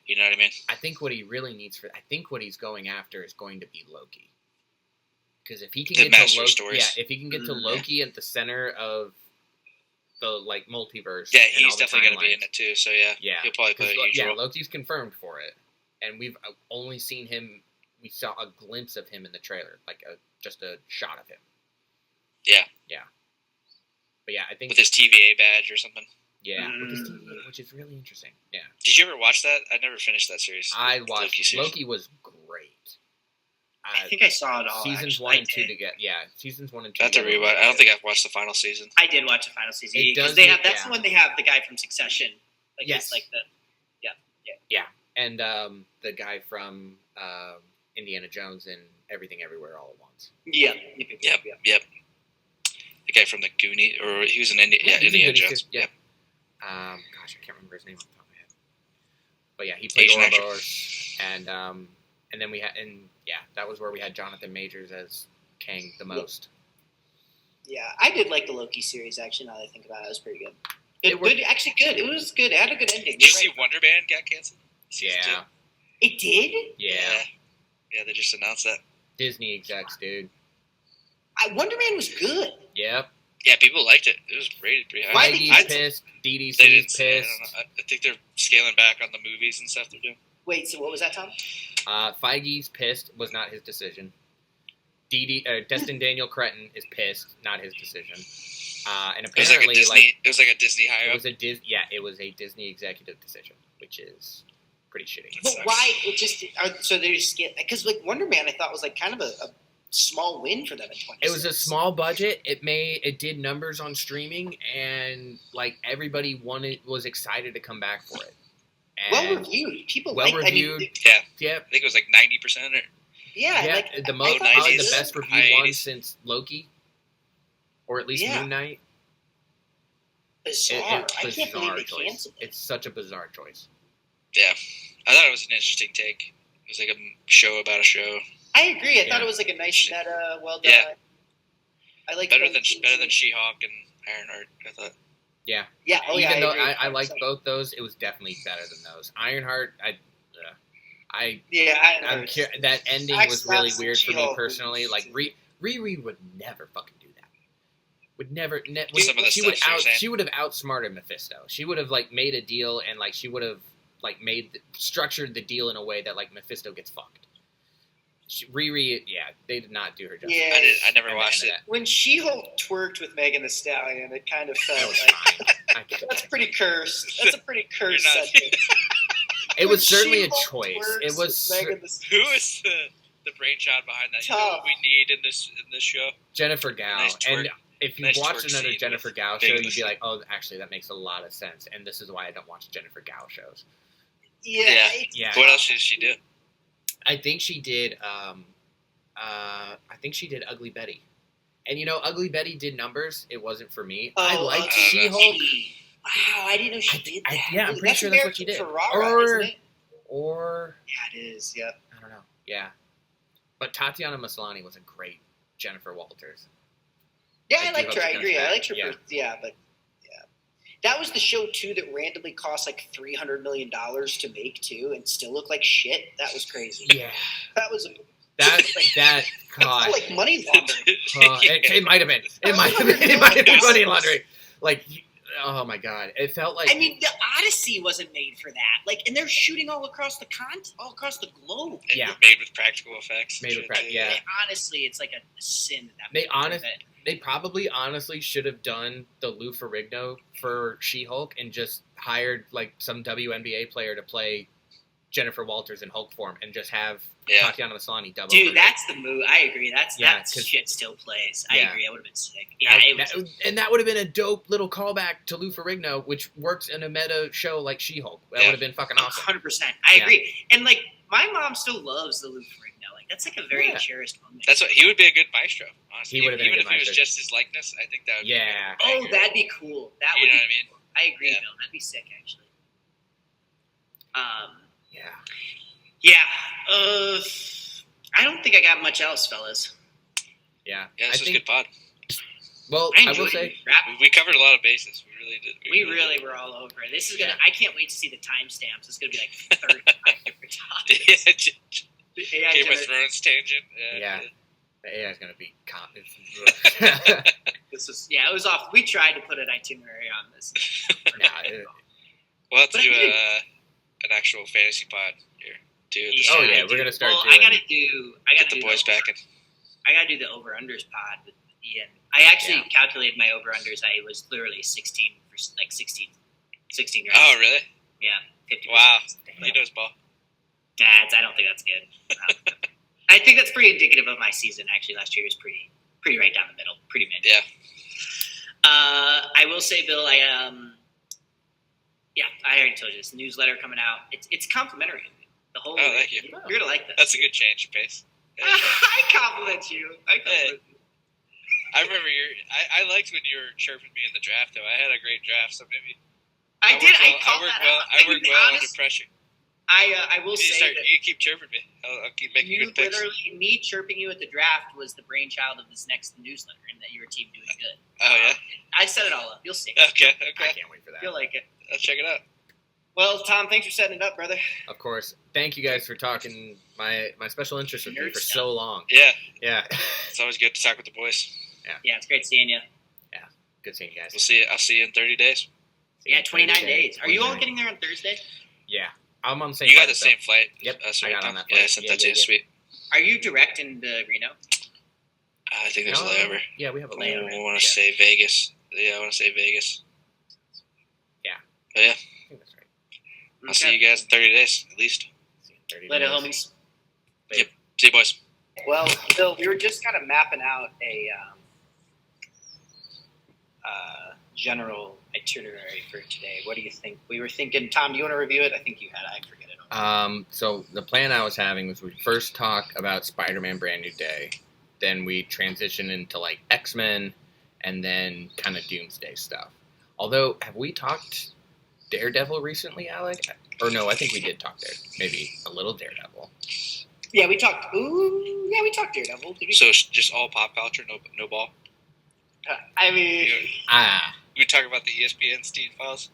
You know what I mean? I think what he really needs I think what he's going after is going to be Loki. Because if he can get to Loki, if he can get to Loki at the center of the multiverse, he's definitely going to be in it too. So he'll probably play a huge role. Loki's confirmed for it, and we've only seen him. We saw a glimpse of him in the trailer, just a shot of him. Yeah. But I think with his TVA badge or something. Yeah, which is really interesting. Yeah. Did you ever watch that? I never finished that series. I watched. Loki was great. I think I saw it all. Seasons 1 and 2 together. Yeah, seasons 1 and 2. I have to rewatch. I don't think I've watched the final season. I did watch the final season because that's the one they have the guy from Succession. Yes. And the guy from Indiana Jones and Everything Everywhere All at Once. Yep. The guy from the Goonies, or he was in Indiana Jones. Yep. I can't remember his name off the top of my head. But he played Ouroboros, and then that was where we had Jonathan Majors as Kang the most. Yeah, I did like the Loki series. Actually, now that I think about it, it was pretty good. It was good. It had a good ending. Did you see Wonder Man got canceled? Yeah. It did? Yeah, they just announced that. Disney execs, dude. Wonder Man was good. Yep. Yeah, people liked it. It was rated pretty high. Feige's pissed. DDC's pissed. I think they're scaling back on the movies and stuff they're doing. Wait, so what was that, Tom? Feige's pissed. Was not his decision. Destin Daniel Cretton is pissed. Not his decision. And apparently, it was like a Disney hire. It was a Disney executive decision, which is pretty shitty. But why? So they just get because Wonder Man, I thought was kind of a small win for them in 2016. It was a small budget. It did numbers on streaming, and everybody was excited to come back for it. Well reviewed. People reviewed. I think it was 90%. The most probably the best reviewed one since Loki, or at least Moon Knight. Bizarre. I can't believe they canceled it. It's such a bizarre choice. Yeah, I thought it was an interesting take. It was like a show about a show. I agree. I thought it was a nice meta, well done. Yeah. I like better than She-Hulk and Ironheart. I thought. Yeah. Yeah. Oh yeah. Even though I liked both those, it was definitely better than those. Ironheart, that ending was really weird for me personally. Riri would never fucking do that. Would never. She would have outsmarted Mephisto. She would have made a deal and she would have structured the deal in a way that Mephisto gets fucked. Riri, they did not do her justice. Yeah, I never watched it. When She-Hulk twerked with Megan Thee Stallion, it kind of felt that's pretty cursed. That's a pretty cursed sentence. It was certainly a She-Hulk choice. works It was with Megan Thee Who is the brainchild behind that? You know what we need in this show? Jennifer Gao. Nice twerk. And if you Nice watched twerk another scene Jennifer with Gao show, Megan you'd be Thee like, oh, actually, that makes a lot of sense. And this is why I don't watch Jennifer Gao shows. Yeah. Yeah. What else did she do? I think she did. Ugly Betty. And Ugly Betty did numbers. It wasn't for me. I liked She-Hulk. Wow, I didn't know she did that. Yeah, I'm pretty sure that's what she did. Ferrara, isn't it? Or Yeah, it is. Yep. I don't know. Yeah, but Tatiana Maslany was a great Jennifer Walters. Yeah, I I liked do her. hope I she agree. comes I back. liked her. That was the show too that randomly cost like $300 million to make too, and still looked like shit. That was crazy. Yeah, That was that God. like money laundering. It might have been. It might have been. It might have been money laundering. Like, oh my God, it felt like. I mean, the Odyssey wasn't made for that. Like, and they're shooting all across the all across the globe. And Yeah. made with practical effects. Yeah. And honestly, it's like a sin that They probably honestly should have done the Lou Ferrigno for She-Hulk and just hired like some WNBA player to play Jennifer Walters in Hulk form and just have Tatiana Maslany double. Dude, that's the move. I agree. That shit still plays. I agree. I would have been sick. Yeah, that would have been a dope little callback to Lou Ferrigno, which works in a meta show like She-Hulk. That would have been fucking awesome. 100%. I agree. And like, my mom still loves the Lou Ferrigno. Like, that's like a very cherished moment. That's what he would be a good maestro. Honestly, He would have been even a good if it was maestro. just his likeness. I think that would. Yeah. Oh, that'd be cool. That You would. know what I mean? I agree, Yeah. Bill. That'd be sick, actually. Yeah. Yeah. I don't think I got much else, fellas. Yeah. Yeah, this was a good pod. Well, I I will enjoyed say. it. Wrap- We covered a lot of bases. We really did. We really were all over it. This is gonna. I can't wait to see the timestamps. It's gonna be like 35 different topics. Yeah, Game of Thrones tangent. Yeah. The AI is going to be. This was. Yeah, it was off. We tried to put an itinerary on this. We'll have to do an actual fantasy pod here too. We're gonna start. Well, I gotta do the boys back in. I gotta do the over unders pod with Ian. I actually calculated my over unders. I was literally 16 for like 16 rounds. Oh, really? Yeah, 50%. Wow, he knows ball. Nah, I don't think that's good. I think that's pretty indicative of my season. Actually, last year was pretty right down the middle, pretty mid. Yeah. I will say, Bill, I already told you this newsletter coming out. It's complimentary. The whole. Oh, thank you. You're gonna like this. That's a good change of pace. Yeah. I compliment you. I remember I liked when you were chirping me in the draft, though. I had a great draft, so maybe. I did. I worked well under pressure. I will say that you keep chirping me. I'll keep making good picks. Literally, me chirping you at the draft was the brainchild of this next newsletter, and that your team doing good. Oh yeah. I set it all up. You'll see. Okay. I can't wait for that. You'll like it. Let's check it out. Well, Tom, thanks for setting it up, brother. Of course. Thank you guys for talking my special interest with me for so long. Yeah. It's always good to talk with the boys. Yeah, it's great seeing you. Yeah, good seeing you guys. We'll see you. I'll see you in 30 days. Yeah, 29 days. Are you all getting there on Thursday? Yeah, I'm on the same. You got the same flight. Yep, I got on that flight. Yeah, I sent that to you. Sweet. Are you direct into Reno? I think there's a layover. Yeah, we have a layover. I want to say Vegas. Yeah, I want to say Vegas. Yeah. But yeah. I think that's right. I'll see you guys in 30 days, at least. Later, homies. Yep. See you, boys. Well, Bill, we were just kind of mapping out a general itinerary for today. What do you think? We were thinking, Tom, do you want to review it? I think you had. I forget it. So the plan I was having was we first talk about Spider-Man Brand New Day, then we transition into like X-Men, and then kind of Doomsday stuff. Although, have we talked Daredevil recently, Alec? Or no, I think we did talk there. Maybe a little Daredevil. Yeah, we talked. We talked Daredevil. Did we? So it's just all pop culture, no ball. I mean, we talk about the ESPN Steam files,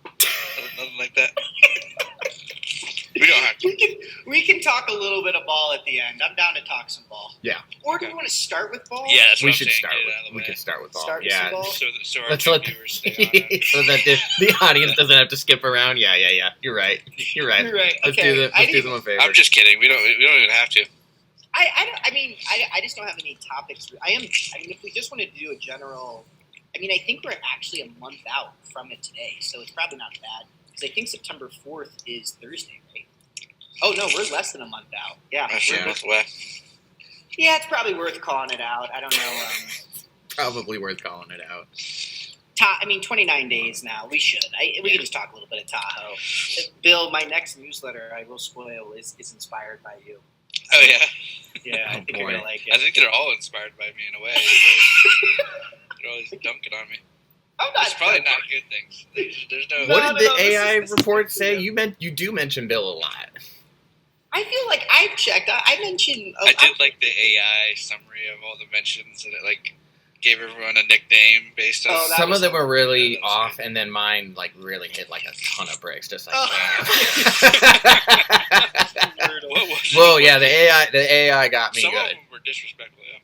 nothing like that. We don't have to. We can talk a little bit of ball at the end. I'm down to talk some ball. Yeah. Or do we want to start with ball? Yeah, that's what we I'm should saying. start with. We could start with ball. Start with some ball? So our Let's two let viewers stay on that. so that the audience doesn't have to skip around. Yeah. You're right. You're right. Let's Okay. do them a favor. I'm just kidding. We don't even have to. I just don't have any topics. If we just wanted to do a general, I think we're actually a month out from it today, so it's probably not bad. Because I think September 4th is Thursday, right? Oh no, we're less than a month out. Yeah, Actually, a month away. Yeah, it's probably worth calling it out. I don't know. Probably worth calling it out. 29 days now. We should. We can just talk a little bit of Tahoe. Bill, my next newsletter, I will spoil, is inspired by you. Oh yeah. Yeah, I think you're gonna like it. I think they're all inspired by me in a way. They're always dunking on me. I'm not. It's probably not good things. There's no. What did the AI report say? You do mention Bill a lot. I feel like I've checked. I mentioned. I did like the AI summary of all the mentions, and it like gave everyone a nickname based on. Some of them were really off, and then mine like really hit like a ton of bricks. Just like. Well, yeah, the AI got me Some good. of them were disrespectful. Yeah.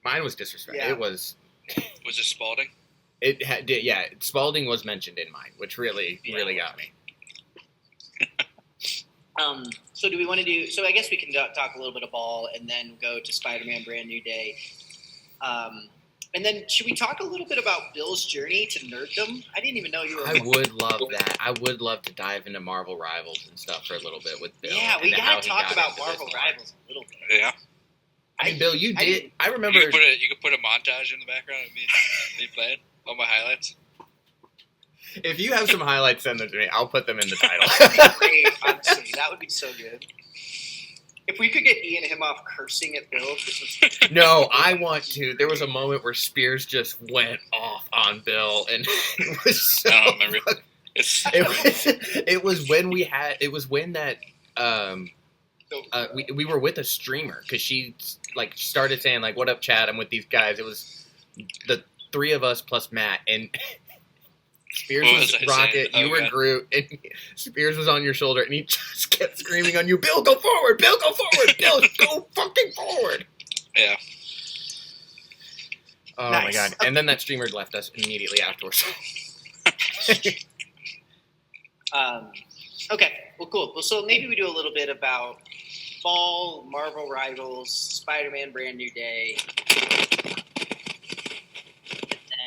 Mine was disrespectful. Yeah. It was. Was it Spalding? Spalding was mentioned in mine, which really got me. So do we want to do? So I guess we can talk a little bit of ball, and then go to Spider-Man: Brand New Day. And then should we talk a little bit about Bill's journey to nerddom? I didn't even know you were. I would love that. I would love to dive into Marvel Rivals and stuff for a little bit with Bill. Yeah, we gotta talk about Marvel Rivals a little bit. Yeah. I mean, Bill, you did. I remember. You could put a montage in the background of me playing all my highlights. If you have some highlights, send them to me. I'll put them in the title. Great, honestly, that would be so good. If we could get Ian Himoff cursing at Bill, this was. No, I want to. There was a moment where Spears just went off on Bill, and it was so. I don't remember. It was when we had. It was when that. We were with a streamer because she like started saying like, "What up, chat? I'm with these guys." It was the three of us plus Matt, and Spears was Rocket. You were Groot, and Spears was on your shoulder, and he just kept screaming on you, "Bill, go forward! Bill, go forward! Bill, go fucking forward!" Yeah. Oh my god! And then that streamer left us immediately afterwards. Okay. Well, cool. Well, so maybe we do a little bit about fall, Marvel Rivals, Spider-Man: Brand New Day,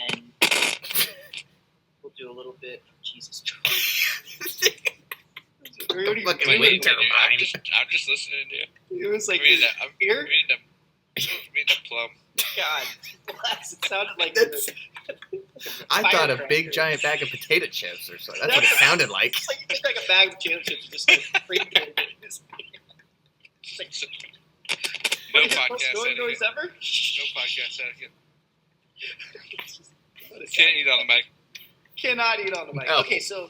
and we'll do a little bit. Jesus Christ! Fucking wind turbine. I'm just listening to you. It was like We here. need the plum. God bless. It sounded like. I thought a big giant bag of potato chips or something. That's what it sounded like. It's like you take like a bag of potato chips and just like freak it. No podcast noise ever. No podcast etiquette. Can't eat on the mic. Cannot eat on the mic. Oh. Okay, so,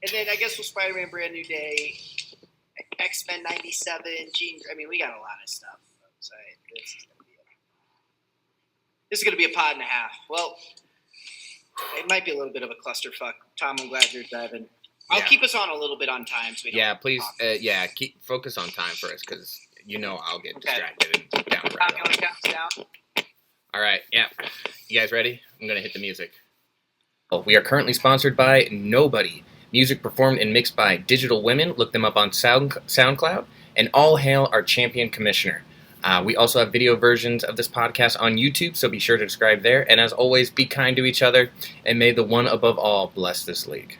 and then I guess with Spider-Man: Brand New Day, X-Men '97, we got a lot of stuff. So this is gonna be a pod and a half. Well, it might be a little bit of a clusterfuck. Tom, I'm glad you're diving. I'll keep us on a little bit on time. So we don't please. Keep focus on time first, because I'll get distracted and down the Tom, you road. want to count us down? All right, yeah. You guys ready? I'm gonna hit the music. We are currently sponsored by Nobody. Music performed and mixed by Digital Women. Look them up on SoundCloud. And all hail our champion commissioner. We also have video versions of this podcast on YouTube, so be sure to subscribe there. And as always, be kind to each other, and may the one above all bless this league.